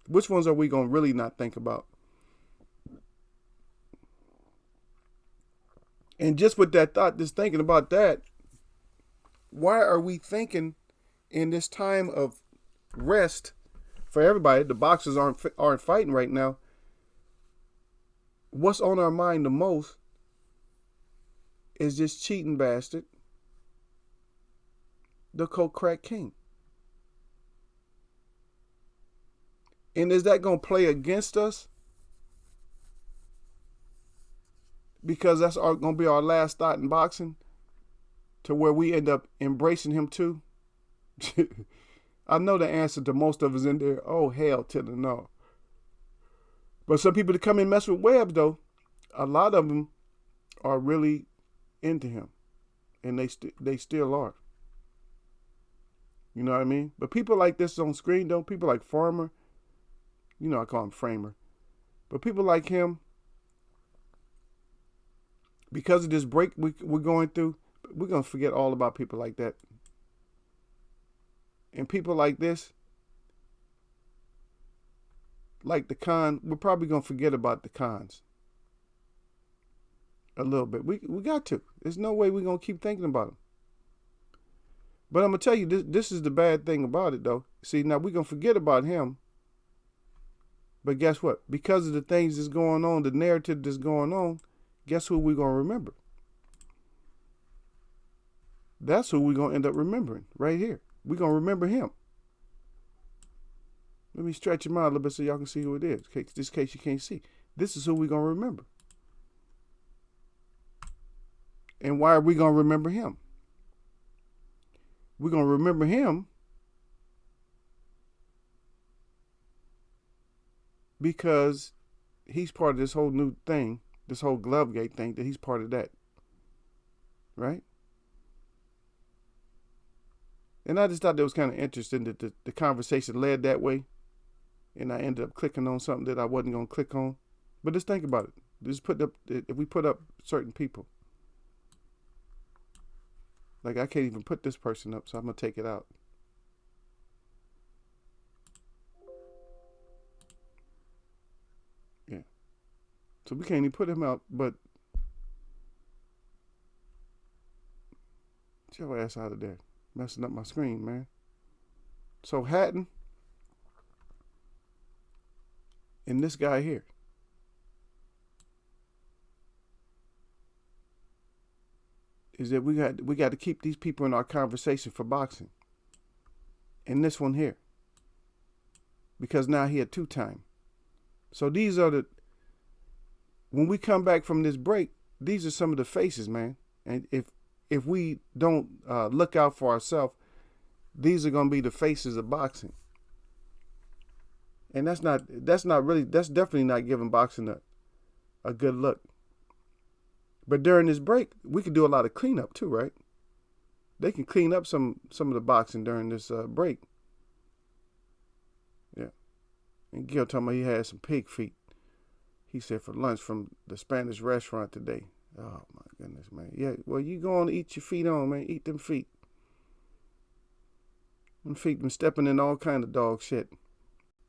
Speaker 1: Which ones are we going to really not think about? And just with that thought, just thinking about that, why are we thinking in this time of rest for everybody? The boxers aren't fighting right now. What's on our mind the most is this cheating bastard, the coke crack king. And is that going to play against us? Because that's going to be our last thought in boxing, to where we end up embracing him too? I know the answer to most of us in there. Oh, hell to the no. But some people that come in and mess with Webb, though, a lot of them are really into him. And they still are. You know what I mean? But people like this on screen, though, people like Farmer, you know I call him Framer, but people like him, because of this break we're going through, we're going to forget all about people like that. And people like this, like the Khan, we're probably going to forget about the Khans a little bit. We got to. There's no way we're going to keep thinking about them. But I'm going to tell you, this is the bad thing about it, though. See, now we're going to forget about him. But guess what? Because of the things that's going on, the narrative that's going on, guess who we're going to remember? That's who we're going to end up remembering right here. We're going to remember him. Let me stretch him out a little bit so y'all can see who it is, just in case you can't see. This is who we're going to remember. And why are we going to remember him? We're going to remember him because he's part of this whole new thing, this whole Glovegate thing, that he's part of that. Right? And I just thought that was kind of interesting that the conversation led that way. And I ended up clicking on something that I wasn't going to click on. But just think about it. Just if we put up certain people. Like, I can't even put this person up, so I'm going to take it out. Yeah. So we can't even put him out, but your ass out of there. Messing up my screen, man. So Hatton and this guy here. Is that we got to keep these people in our conversation for boxing. And this one here. Because now he had 2-time. So these are when we come back from this break, these are some of the faces, man. And if we don't look out for ourselves, these are gonna be the faces of boxing. And that's definitely not giving boxing a good look. But during this break, we could do a lot of cleanup too, right? They can clean up some of the boxing during this break. Yeah. And Gil talking about he had some pig feet. He said for lunch from the Spanish restaurant today. Oh my goodness, man. Yeah, well, you go on and eat your feet on, man. Eat them feet. Them feet been stepping in all kind of dog shit.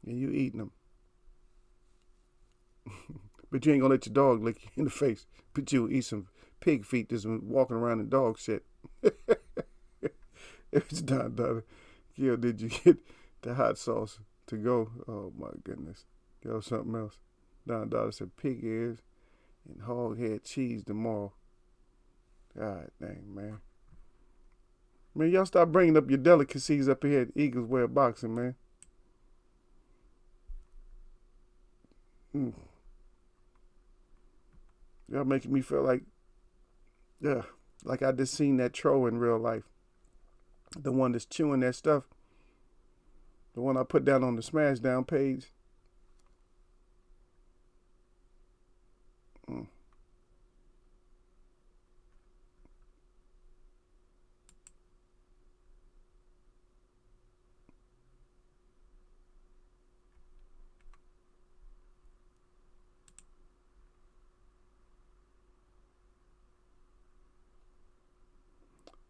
Speaker 1: And you eating them. But you ain't gonna let your dog lick you in the face. But you'll eat some pig feet that's been walking around in dog shit. It's Don Daughter. Gil, did you get the hot sauce to go? Oh my goodness. Yo, something else. Don Daughter said pig ears and hog head cheese tomorrow. God dang, man. Man, y'all stop bringing up your delicacies up here at Eagles Way of Boxing, man. Y'all making me feel like I just seen that troll in real life. The one that's chewing that stuff. The one I put down on the Smashdown page.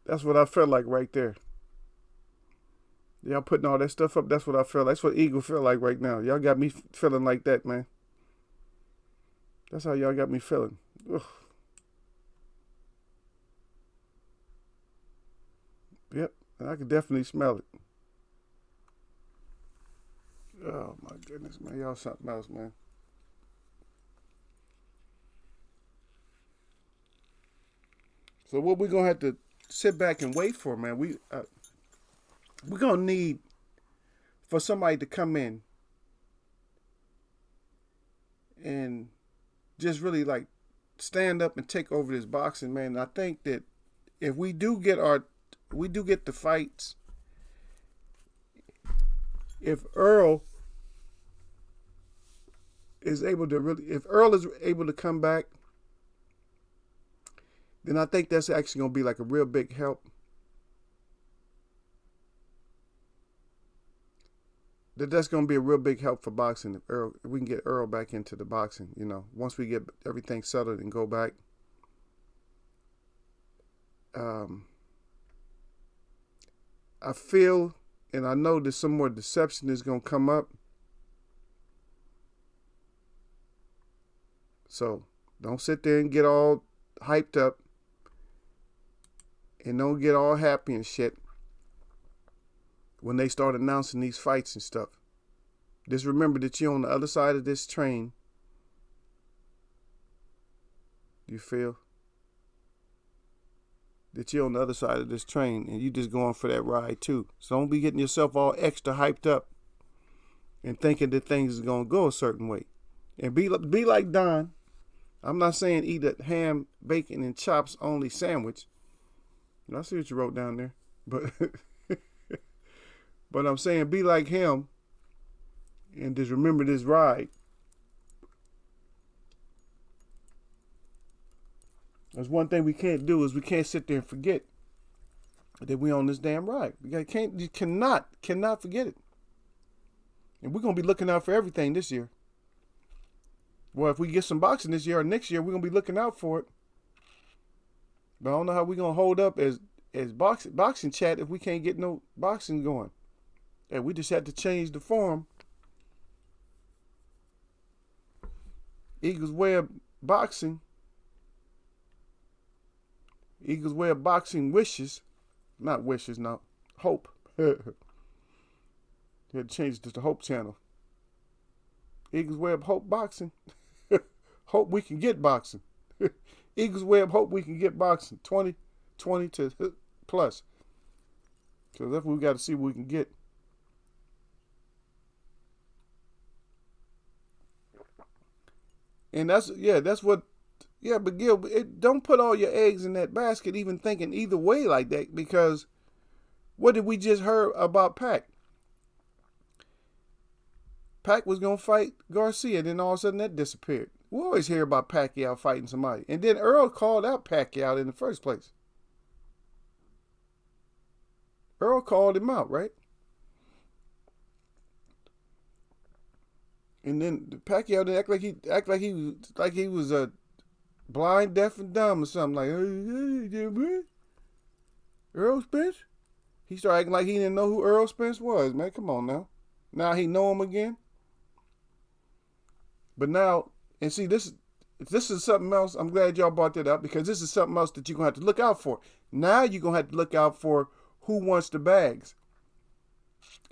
Speaker 1: That's what I felt like right there. Y'all putting all that stuff up. That's what I feel. That's what Eagle feel like right now. Y'all got me feeling like that, man. That's how y'all got me feeling. Ugh. Yep, and I can definitely smell it. Oh my goodness, man. Y'all something else, man. So what we gonna have to sit back and wait for, man? We're gonna need for somebody to come in and just really like stand up and take over this boxing, man. And I think that if we do get the fights, if Earl is able to come back, then I think that's actually going to be like a real big help. That's going to be a real big help for boxing if we can get Earl back into the boxing, you know, once we get everything settled and go back. I feel and I know that some more deception is going to come up. So don't sit there and get all hyped up. And don't get all happy and shit when they start announcing these fights and stuff. Just remember that you're on the other side of this train. You feel? That you're on the other side of this train and you just going for that ride too. So don't be getting yourself all extra hyped up and thinking that things is going to go a certain way. And be like Don. I'm not saying eat a ham, bacon, and chops only sandwich. I see what you wrote down there, but I'm saying be like him and just remember this ride. There's one thing we can't do is we can't sit there and forget that we on this damn ride. You cannot forget it. And we're gonna be looking out for everything this year. Well, if we get some boxing this year or next year, we're gonna be looking out for it. But I don't know how we're going to hold up as boxing chat if we can't get no boxing going. And we just had to change the form. Eagles Way of Boxing. Eagles Way of Boxing wishes Not wishes, no. Hope. You had to change it to the Hope channel. Eagles Web Hope Boxing. Hope we can get boxing. Eagles Web Hope we can get boxing. 20 to plus. So that's what we got to see what we can get. And that's what, but Gil, don't put all your eggs in that basket, even thinking either way like that, because what did we just heard about Pac? Pac was going to fight Garcia, then all of a sudden that disappeared. We always hear about Pacquiao fighting somebody. And then Earl called out Pacquiao in the first place. Earl called him out, right? And then Pacquiao didn't act like he was a blind, deaf, and dumb or something. Like, Earl Spence? He started acting like he didn't know who Earl Spence was, man. Come on now. Now he know him again. But now, and see, this is something else. I'm glad y'all brought that up, because this is something else that you're going to have to look out for. Now you're going to have to look out for who wants the bags.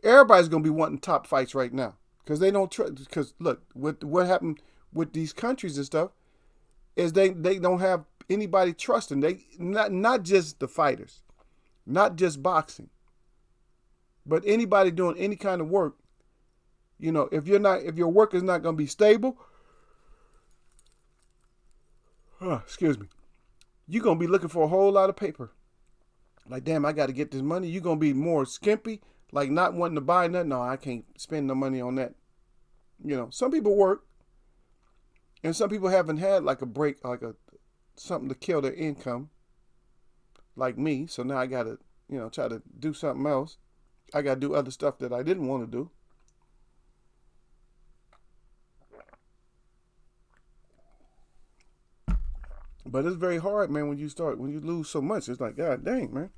Speaker 1: Everybody's going to be wanting top fights right now, because they don't trust. Because look, what happened with these countries and stuff is they don't have anybody trusting. They not just the fighters, not just boxing, but anybody doing any kind of work. You know, if your work is not going to be stable, excuse me, you're going to be looking for a whole lot of paper. Like, damn, I got to get this money. You're going to be more skimpy, like not wanting to buy nothing. No, I can't spend no money on that. You know, some people work, and some people haven't had like a break, like something to kill their income, like me. So now I got to, try to do something else. I got to do other stuff that I didn't want to do. But it's very hard, man, when you lose so much. It's like, God dang, man.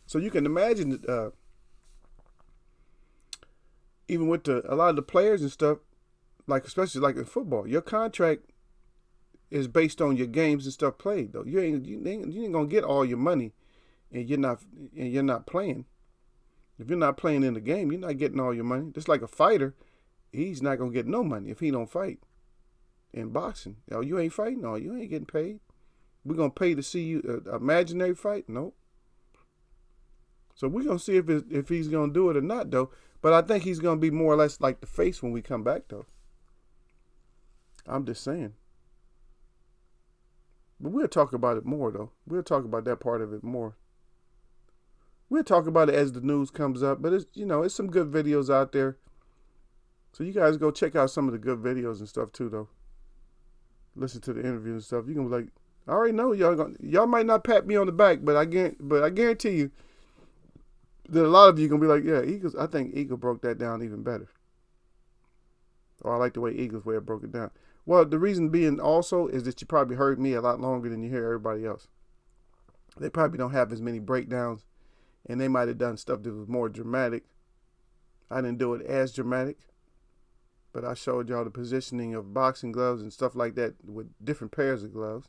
Speaker 1: So you can imagine that even with a lot of the players and stuff, like especially like in football, your contract is based on your games and stuff played, though. You ain't gonna get all your money and you're not playing. If you're not playing in the game, you're not getting all your money. Just like a fighter, he's not gonna get no money if he don't fight. In boxing, you ain't fighting, no, you ain't getting paid. We're going to pay to see you imaginary fight? Nope. So we're going to see if he's going to do it or not, though. But I think he's going to be more or less like the face when we come back, though. I'm just saying. But we'll talk about it more, though. We'll talk about that part of it more. We'll talk about it as the news comes up. But it's some good videos out there. So you guys go check out some of the good videos and stuff, too, though. Listen to the interview and stuff. You're going to be like, I already know y'all might not pat me on the back, but I guarantee you that a lot of you gonna be like, yeah, Eagles. I think Eagle broke that down even better. Or I like the way Eagles way broke it down. Well, the reason being also is that you probably heard me a lot longer than you hear everybody else. They probably don't have as many breakdowns, and they might have done stuff that was more dramatic. I didn't do it as dramatic, but I showed y'all the positioning of boxing gloves and stuff like that with different pairs of gloves.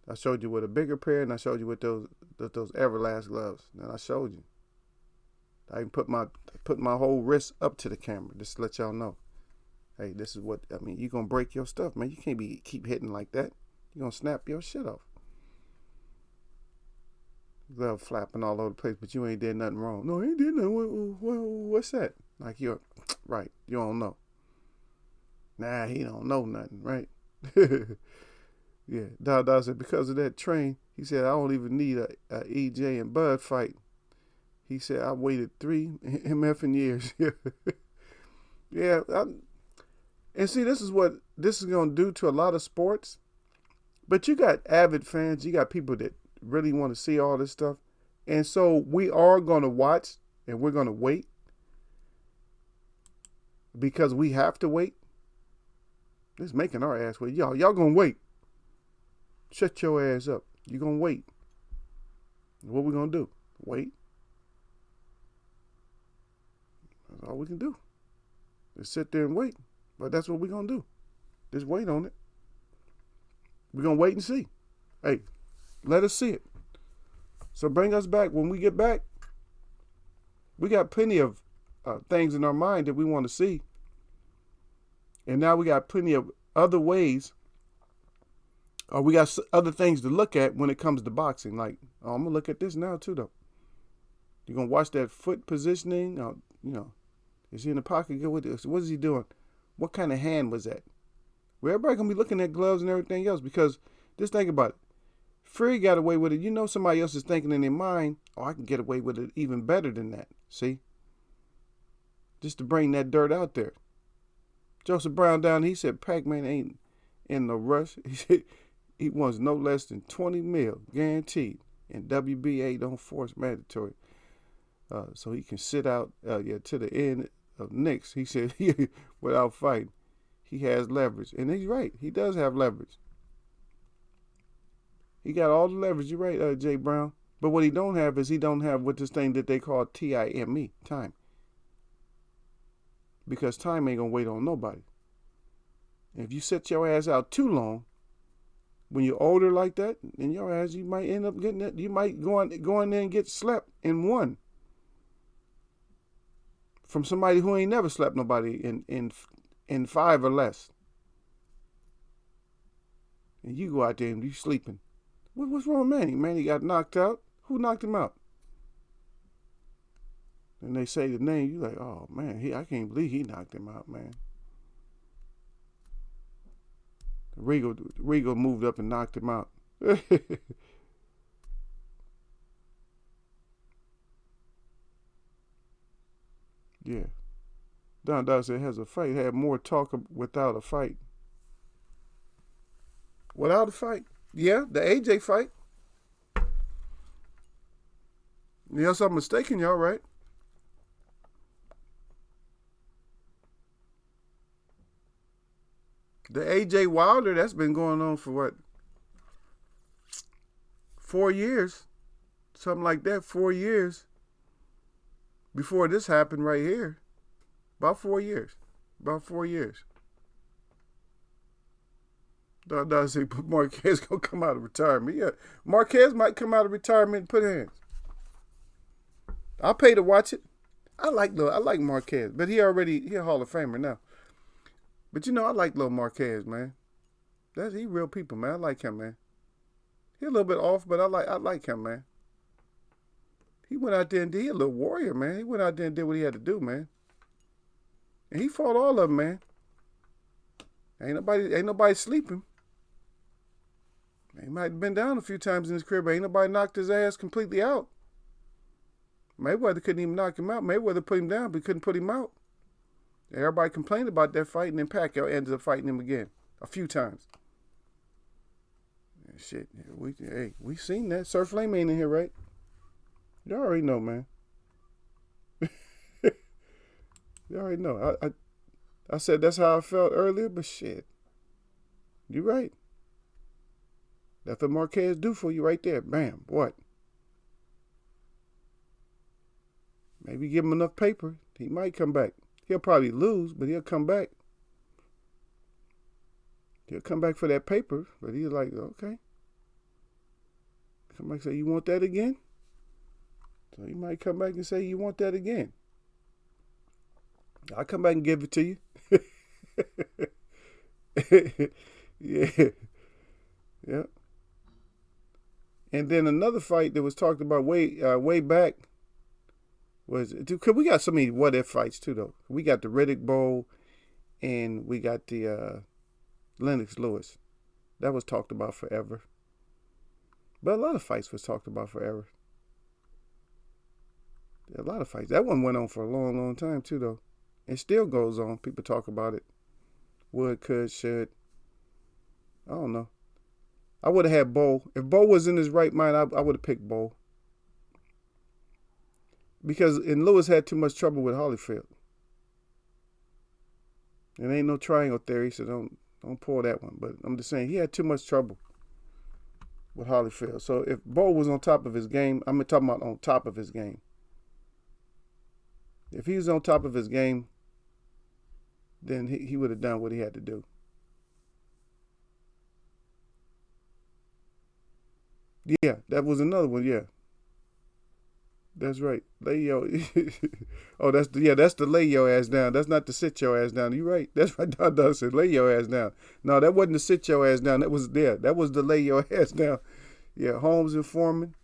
Speaker 1: I showed you with a bigger pair, and I showed you with those Everlast gloves. And I showed you. I even put my whole wrist up to the camera just to let y'all know. Hey, this is what I mean. You're gonna break your stuff, man. You can't keep hitting like that. You're gonna snap your shit off. Glove flapping all over the place, but you ain't did nothing wrong. No, I ain't did nothing. What's that? Like you're right. You don't know. Nah, he don't know nothing, right? Yeah, Dada said because of that train, he said I don't even need a EJ and Bud fight. He said I waited 3 MFing years. Yeah, and see, this is what this is gonna do to a lot of sports. But you got avid fans, you got people that really want to see all this stuff, and so we are gonna watch and we're gonna wait because we have to wait. It's making our ass wait. Y'all gonna wait. Shut your ass up. You're going to wait. What we going to do? Wait. That's all we can do. Just sit there and wait. But that's what we're going to do. Just wait on it. We're going to wait and see. Hey, let us see it. So bring us back. When we get back, we got plenty of things in our mind that we want to see. And now we got plenty of other ways, or we got other things to look at when it comes to boxing. Like, oh, I'm going to look at this now too, though. You're going to watch that foot positioning. Is he in the pocket? What is he doing? What kind of hand was that? Well, everybody going to be looking at gloves and everything else, because just think about it. Fury got away with it. Somebody else is thinking in their mind, oh, I can get away with it even better than that. See? Just to bring that dirt out there. Joseph Brown down, he said Pac-Man ain't in no rush. He said he wants no less than 20 mil guaranteed, and WBA don't force mandatory. So he can sit out to the end of Knicks. He said without fighting. He has leverage. And he's right. He does have leverage. He got all the leverage. You're right, Jay Brown. But what he don't have is he don't have what this thing that they call time, time. Because time ain't going to wait on nobody. And if you set your ass out too long, when you're older like that, then your ass, you might end up getting it. You might go in there and get slept in one. From somebody who ain't never slept nobody in 5 or less. And you go out there and you sleeping. What's wrong with Manny? Manny got knocked out. Who knocked him out? And they say the name, you like, oh man, I can't believe he knocked him out, man. Regal moved up and knocked him out. Yeah. Don Dawson said has a fight, had more talk without a fight. Without a fight? Yeah, the AJ fight. Yes, I'm mistaken, y'all, right? The AJ Wilder, that's been going on for what? 4 years. Something like that, 4 years. Before this happened right here. About 4 years. About 4 years. Does say Marquez gonna come out of retirement? Yeah, Marquez might come out of retirement and put hands. I'll pay to watch it. I like Marquez, but he a Hall of Famer now. But I like Lil Marquez, man. He real people, man. I like him, man. He a little bit off, but I like him, man. He went out there and he a little warrior, man. He went out there and did what he had to do, man. And he fought all of them, man. Ain't nobody sleeping. He might have been down a few times in his career, but ain't nobody knocked his ass completely out. Mayweather couldn't even knock him out. Mayweather put him down, but couldn't put him out. Everybody complained about that fight, and then Pacquiao ended up fighting him again a few times. Shit, we seen that. Sir Flame ain't in here, right? You already know, man. You already know. I said that's how I felt earlier, but shit, you're right. That's what Marquez do for you right there. Bam, what? Maybe give him enough paper, he might come back. He'll probably lose, but he'll come back. He'll come back for that paper, but he's like, okay. Come back and say, you want that again? So he might come back and say, you want that again? I'll come back and give it to you. Yeah. Yeah. And then another fight that was talked about way back was, because we got so many what if fights too, though. We got the Riddick Bowl and we got the Lennox Lewis. That was talked about forever. But a lot of fights was talked about forever. A lot of fights. That one went on for a long, long time too, though. It still goes on. People talk about it. Would, could, should. I don't know. I would have had Bo. If Bo was in his right mind, I would have picked Bo. Because Lewis had too much trouble with Holyfield. It ain't no triangle theory, so don't pull that one. But I'm just saying he had too much trouble with Holyfield. So if Bo was on top of his game, I'm talking about on top of his game. If he was on top of his game, then he would have done what he had to do. Yeah, that was another one, yeah. That's right. Lay your oh, that's the lay your ass down. That's not the sit your ass down. You right. That's right. Don said lay your ass down. No, that wasn't the sit your ass down. That was there. That was the lay your ass down. Yeah, Holmes and Foreman.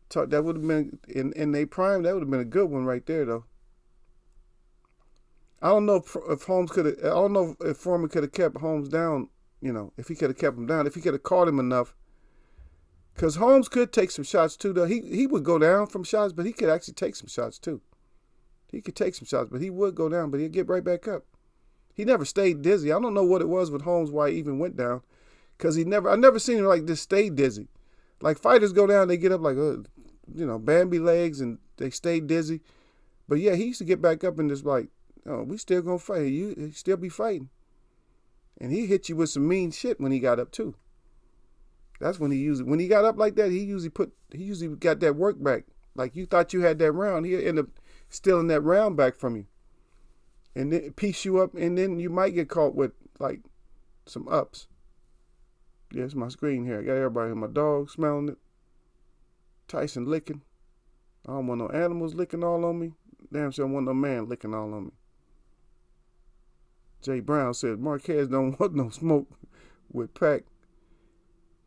Speaker 1: Talk, that would have been in their prime. That would have been a good one right there, though. I don't know if Holmes could have. I don't know if Foreman could have kept Holmes down. You know, if he could have kept him down, if he could have caught him enough. Because Holmes could take some shots too, though. He would go down from shots, but he could actually take some shots too. He could take some shots, but he would go down, but he'd get right back up. He never stayed dizzy. I don't know what it was with Holmes why he even went down, because I never seen him like this stay dizzy. Like fighters go down, they get up like, Bambi legs, and they stay dizzy. But yeah, he used to get back up and just like, oh, we still gonna fight. You still be fighting, and he hit you with some mean shit when he got up too. That's when when he got up like that, he usually got that work back. Like you thought you had that round, he'll end up stealing that round back from you, and then piece you up, and then you might get caught with like some ups. Yeah, it's my screen here. I got everybody here. My dog smelling it. Tyson licking. I don't want no animals licking all on me. Damn sure I don't want no man licking all on me. Jay Brown said Marquez don't want no smoke with Pac.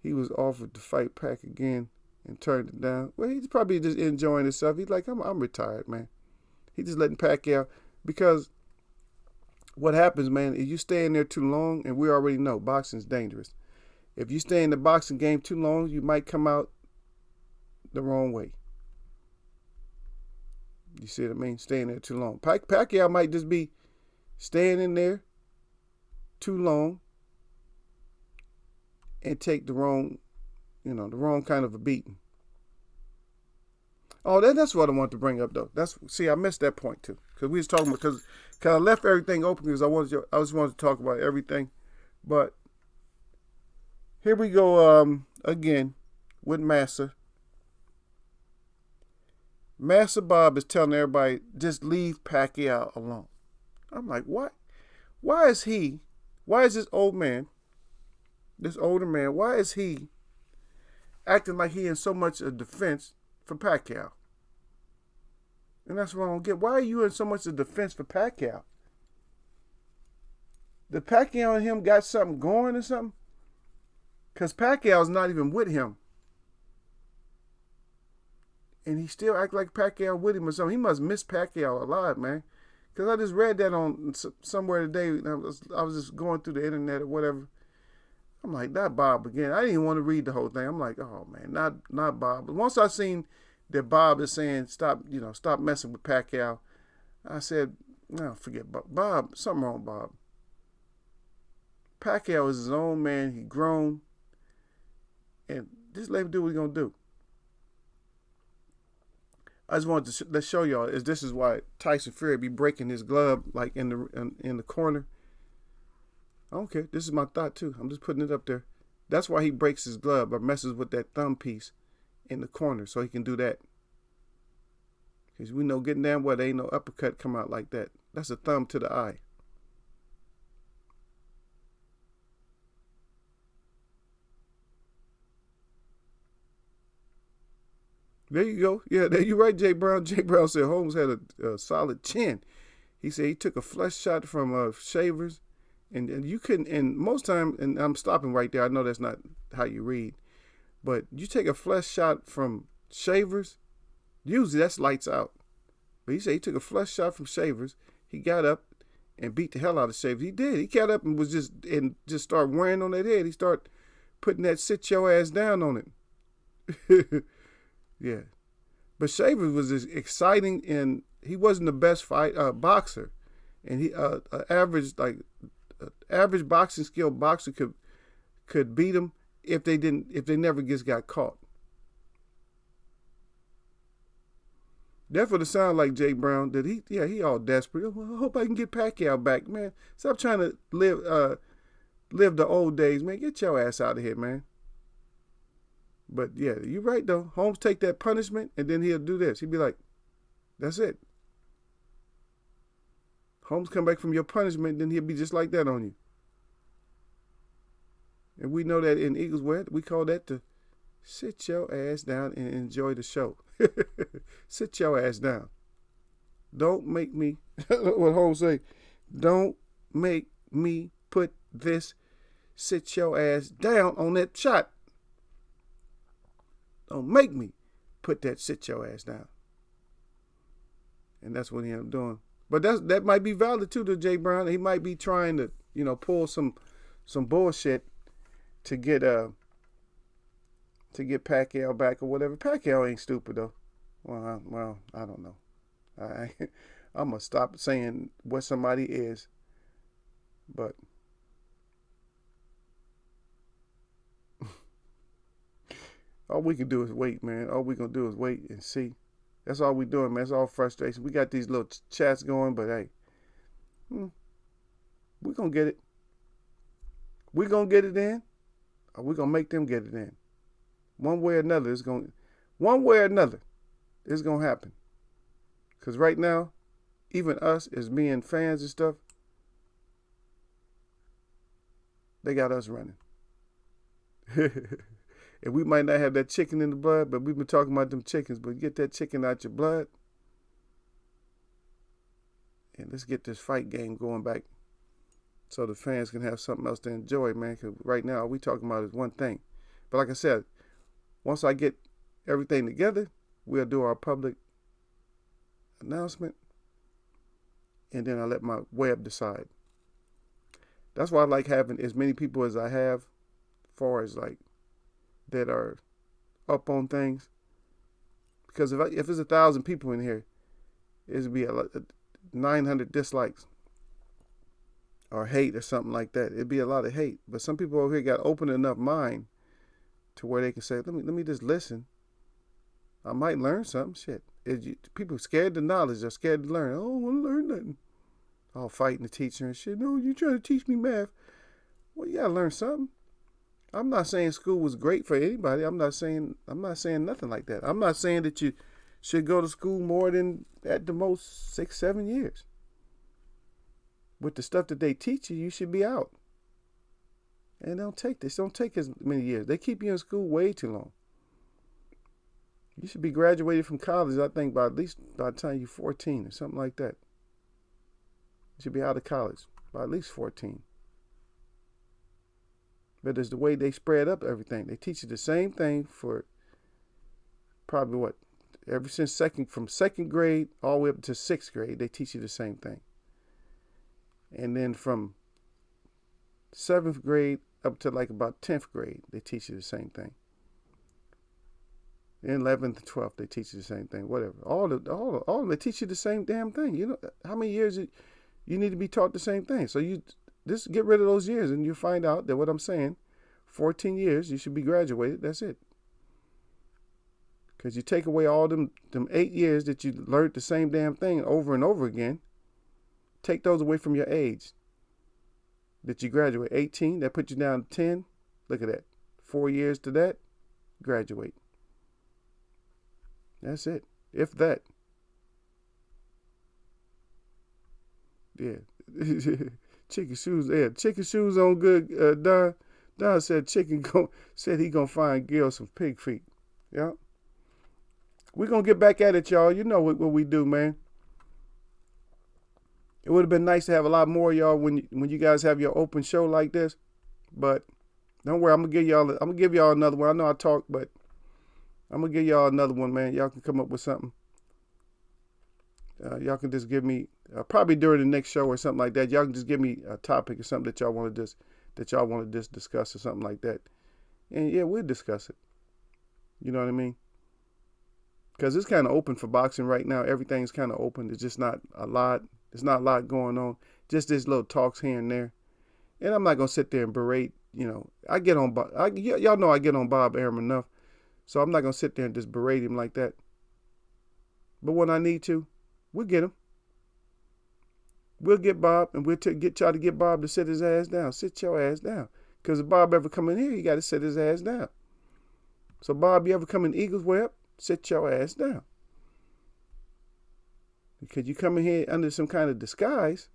Speaker 1: He was offered to fight Pac again and turned it down. Well, he's probably just enjoying himself. He's like, I'm retired, man. He just letting Pacquiao, because what happens, man, is you stay in there too long, and we already know boxing's dangerous. If you stay in the boxing game too long, you might come out the wrong way. You see what I mean? Staying there too long. Pacquiao might just be staying in there too long and take the wrong kind of a beating. Oh, that's what I want to bring up, though. I missed that point too, because we was talking about, because I left everything open because I just wanted to talk about everything, but here we go again with Massa. Massa Bob is telling everybody just leave Pacquiao alone. I'm like, what? Why is this older man, why is he acting like he in so much a defense for Pacquiao? And that's what I don't get. Why are you in so much a defense for Pacquiao? The Pacquiao and him got something going or something? Because Pacquiao's not even with him. And he still act like Pacquiao with him or something. He must miss Pacquiao alive, man. Because I just read that on somewhere today. I was just going through the internet or whatever. I'm like, not Bob again. I didn't even want to read the whole thing. I'm like, oh man, not Bob. But once I seen that Bob is saying stop messing with Pacquiao, I said, no, forget Bob. Bob, something wrong, Bob. Pacquiao is his own man. He grown, and just let him do what he's gonna do. I just wanted to show y'all this is why Tyson Fury be breaking his glove like in the corner. I don't care. This is my thought too. I'm just putting it up there. That's why he breaks his glove or messes with that thumb piece in the corner so he can do that. Because we know getting down well, there ain't no uppercut come out like that. That's a thumb to the eye. There you go. Yeah, there you right, Jay Brown. Jay Brown said Holmes had a solid chin. He said he took a flesh shot from Shavers. And you couldn't, and most time, and I'm stopping right there. I know that's not how you read, but you take a flesh shot from Shavers, usually that's lights out. But he said he took a flesh shot from Shavers. He got up and beat the hell out of Shavers. He did. He got up and just started wearing on that head. He started putting that sit your ass down on it. Yeah, but Shavers was as exciting, and he wasn't the best boxer, and he average boxing skill boxer could beat him if they never just got caught. That's what it sounded like, Jay Brown. That he all desperate. Well, I hope I can get Pacquiao back, man. Stop trying to live the old days, man. Get your ass out of here, man. But yeah, you're right though. Holmes take that punishment and then he'll do this. He'll be like, that's it. Holmes come back from your punishment, then he'll be just like that on you. And we know that in Eagles, we call that sit your ass down and enjoy the show. Sit your ass down. Don't make me, what Holmes say, don't make me put this sit your ass down on that shot. Don't make me put that sit your ass down. And that's what he ended up doing. But that might be valid too to Jay Brown. He might be trying to, pull some bullshit to get Pacquiao back or whatever. Pacquiao ain't stupid though. Well, I don't know. I'm gonna stop saying what somebody is, but all we can do is wait, man. All we gonna do is wait and see. That's all we doing, man. It's all frustration. We got these little chats going, but hey, we gonna get it. We gonna get it in, or we gonna make them get it in. One way or another, it's gonna happen. Cause right now, even us as being fans and stuff, they got us running. And we might not have that chicken in the blood, but we've been talking about them chickens. But get that chicken out your blood, and let's get this fight game going back so the fans can have something else to enjoy, man. Because right now, all we talking about is one thing. But like I said, once I get everything together, we'll do our public announcement, and then I let my web decide. That's why I like having as many people as I have, as far as like that are up on things. Because if there's 1,000 people in here, it'd be 900 dislikes or hate or something like that. It'd be a lot of hate. But some people over here got open enough mind to where they can say, let me just listen. I might learn something. Shit. People scared to knowledge. They're scared to learn. Oh, I don't want to learn nothing. All fighting the teacher and shit. No, you trying to teach me math. Well, you gotta learn something. I'm not saying school was great for anybody. I'm not saying nothing like that. I'm not saying that you should go to school more than at the most 6-7 years. With the stuff that they teach you, you should be out. And don't take as many years. They keep you in school way too long. You should be graduated from college, I think, by the time you're 14 or something like that. You should be out of college by at least 14. But it's the way they spread up everything. They teach you the same thing for probably from second grade all the way up to 6th grade, they teach you the same thing. And then from 7th grade up to like about 10th grade, they teach you the same thing. In 11th and 12th, they teach you the same thing. Whatever. All of them, they teach you the same damn thing. You know how many years you need to be taught the same thing. So you just get rid of those years, and you find out that what I'm saying, 14 years, you should be graduated. That's it. Because you take away all them 8 years that you learned the same damn thing over and over again. Take those away from your age that you graduate. 18, that puts you down to 10. Look at that. 4 years to that, graduate. That's it. If that. Yeah. Chicken shoes. Yeah, chicken shoes on good. Don said said he gonna find Gil some pig feet. Yeah. We're gonna get back at it, y'all. You know what we do, man. It would have been nice to have a lot more of y'all when you guys have your open show like this. But don't worry, I'm gonna give y'all another one. I know I talk, but I'm gonna give y'all another one, man. Y'all can come up with something. Y'all can just give me probably during the next show or something like that. Y'all can just give me a topic or something that y'all want to just discuss or something like that. And yeah, we'll discuss it. You know what I mean? Because it's kind of open for boxing right now. Everything's kind of open. It's just not a lot. There's not a lot going on. Just this little talks here and there. And I'm not gonna sit there and berate. You know, y'all know I get on Bob Arum enough, so I'm not gonna sit there and just berate him like that. But when I need to, we'll get him. We'll get Bob, and we'll try to get Bob to sit his ass down. Sit your ass down. Because if Bob ever come in here, he got to sit his ass down. So Bob, you ever come in Eagles Web, sit your ass down. Because you come in here under some kind of disguise,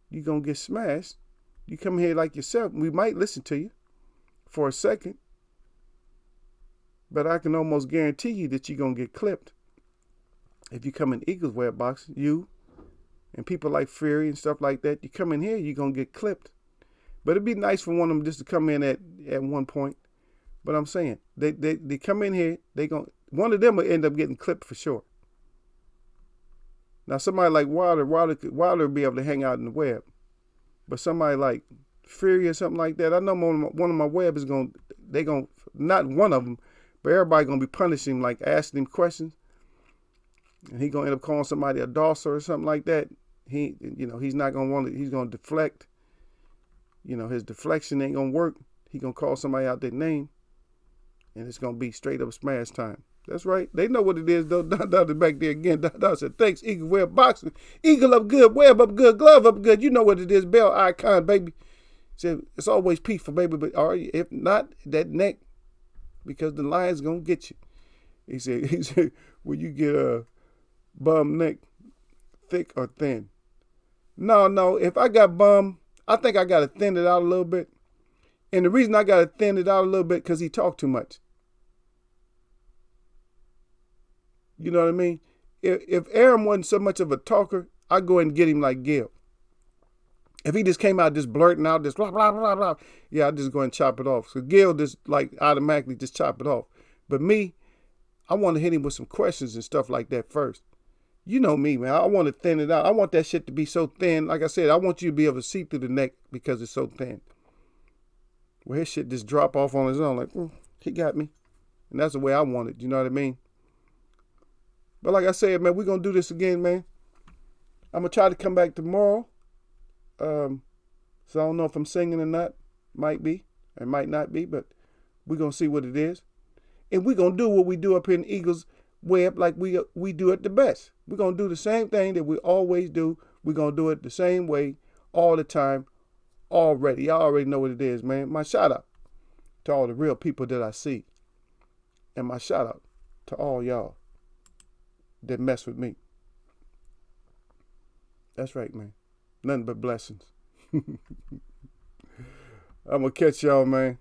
Speaker 1: you're going to get smashed. You come here like yourself, we might listen to you for a second. But I can almost guarantee you that you're going to get clipped. If you come in Eagles web box, you and people like Fury and stuff like that, you come in here, you're going to get clipped. But it'd be nice for one of them just to come in at one point. But I'm saying, they come in here, one of them will end up getting clipped for sure. Now, somebody like Wilder will be able to hang out in the web. But somebody like Fury or something like that, I know one of my web is not one of them, but everybody going to be punishing him, like asking him questions. And he's going to end up calling somebody a dosser or something like that. He's not going to want it. He's going to deflect. His deflection ain't going to work. He's going to call somebody out their name. And it's going to be straight up smash time. That's right. They know what it is, though. Dr. back there again. Dr. said, thanks, Eagle Web Boxing. Eagle up good, web up good, glove up good. You know what it is, bell icon, baby. Said, it's always peaceful, baby. But if not, that neck, because the lion's going to get you. He said, will you get a bum neck, thick or thin? No. If I got bum, I think I got to thin it out a little bit. And the reason I got to thin it out a little bit, because he talked too much. You know what I mean? If Aaron wasn't so much of a talker, I'd go ahead and get him like Gil. If he just came out just blurting out this blah, blah, blah, blah, yeah, I'd just go and chop it off. So Gil just like automatically just chop it off. But me, I want to hit him with some questions and stuff like that first. You know me, man. I want to thin it out. I want that shit to be so thin. Like I said, I want you to be able to see through the neck because it's so thin. Well, his shit just drop off on his own. Like, he got me. And that's the way I want it. You know what I mean? But like I said, man, we're going to do this again, man. I'm going to try to come back tomorrow. So I don't know if I'm singing or not. Might be. It might not be. But we're going to see what it is. And we're going to do what we do up here in Eagles Web like we do it the best. We're going to do the same thing that we always do. We're going to do it the same way all the time. Already. Y'all already know what it is, man. My shout out to all the real people that I see. And my shout out to all y'all that mess with me. That's right, man. Nothing but blessings. I'm going to catch y'all, man.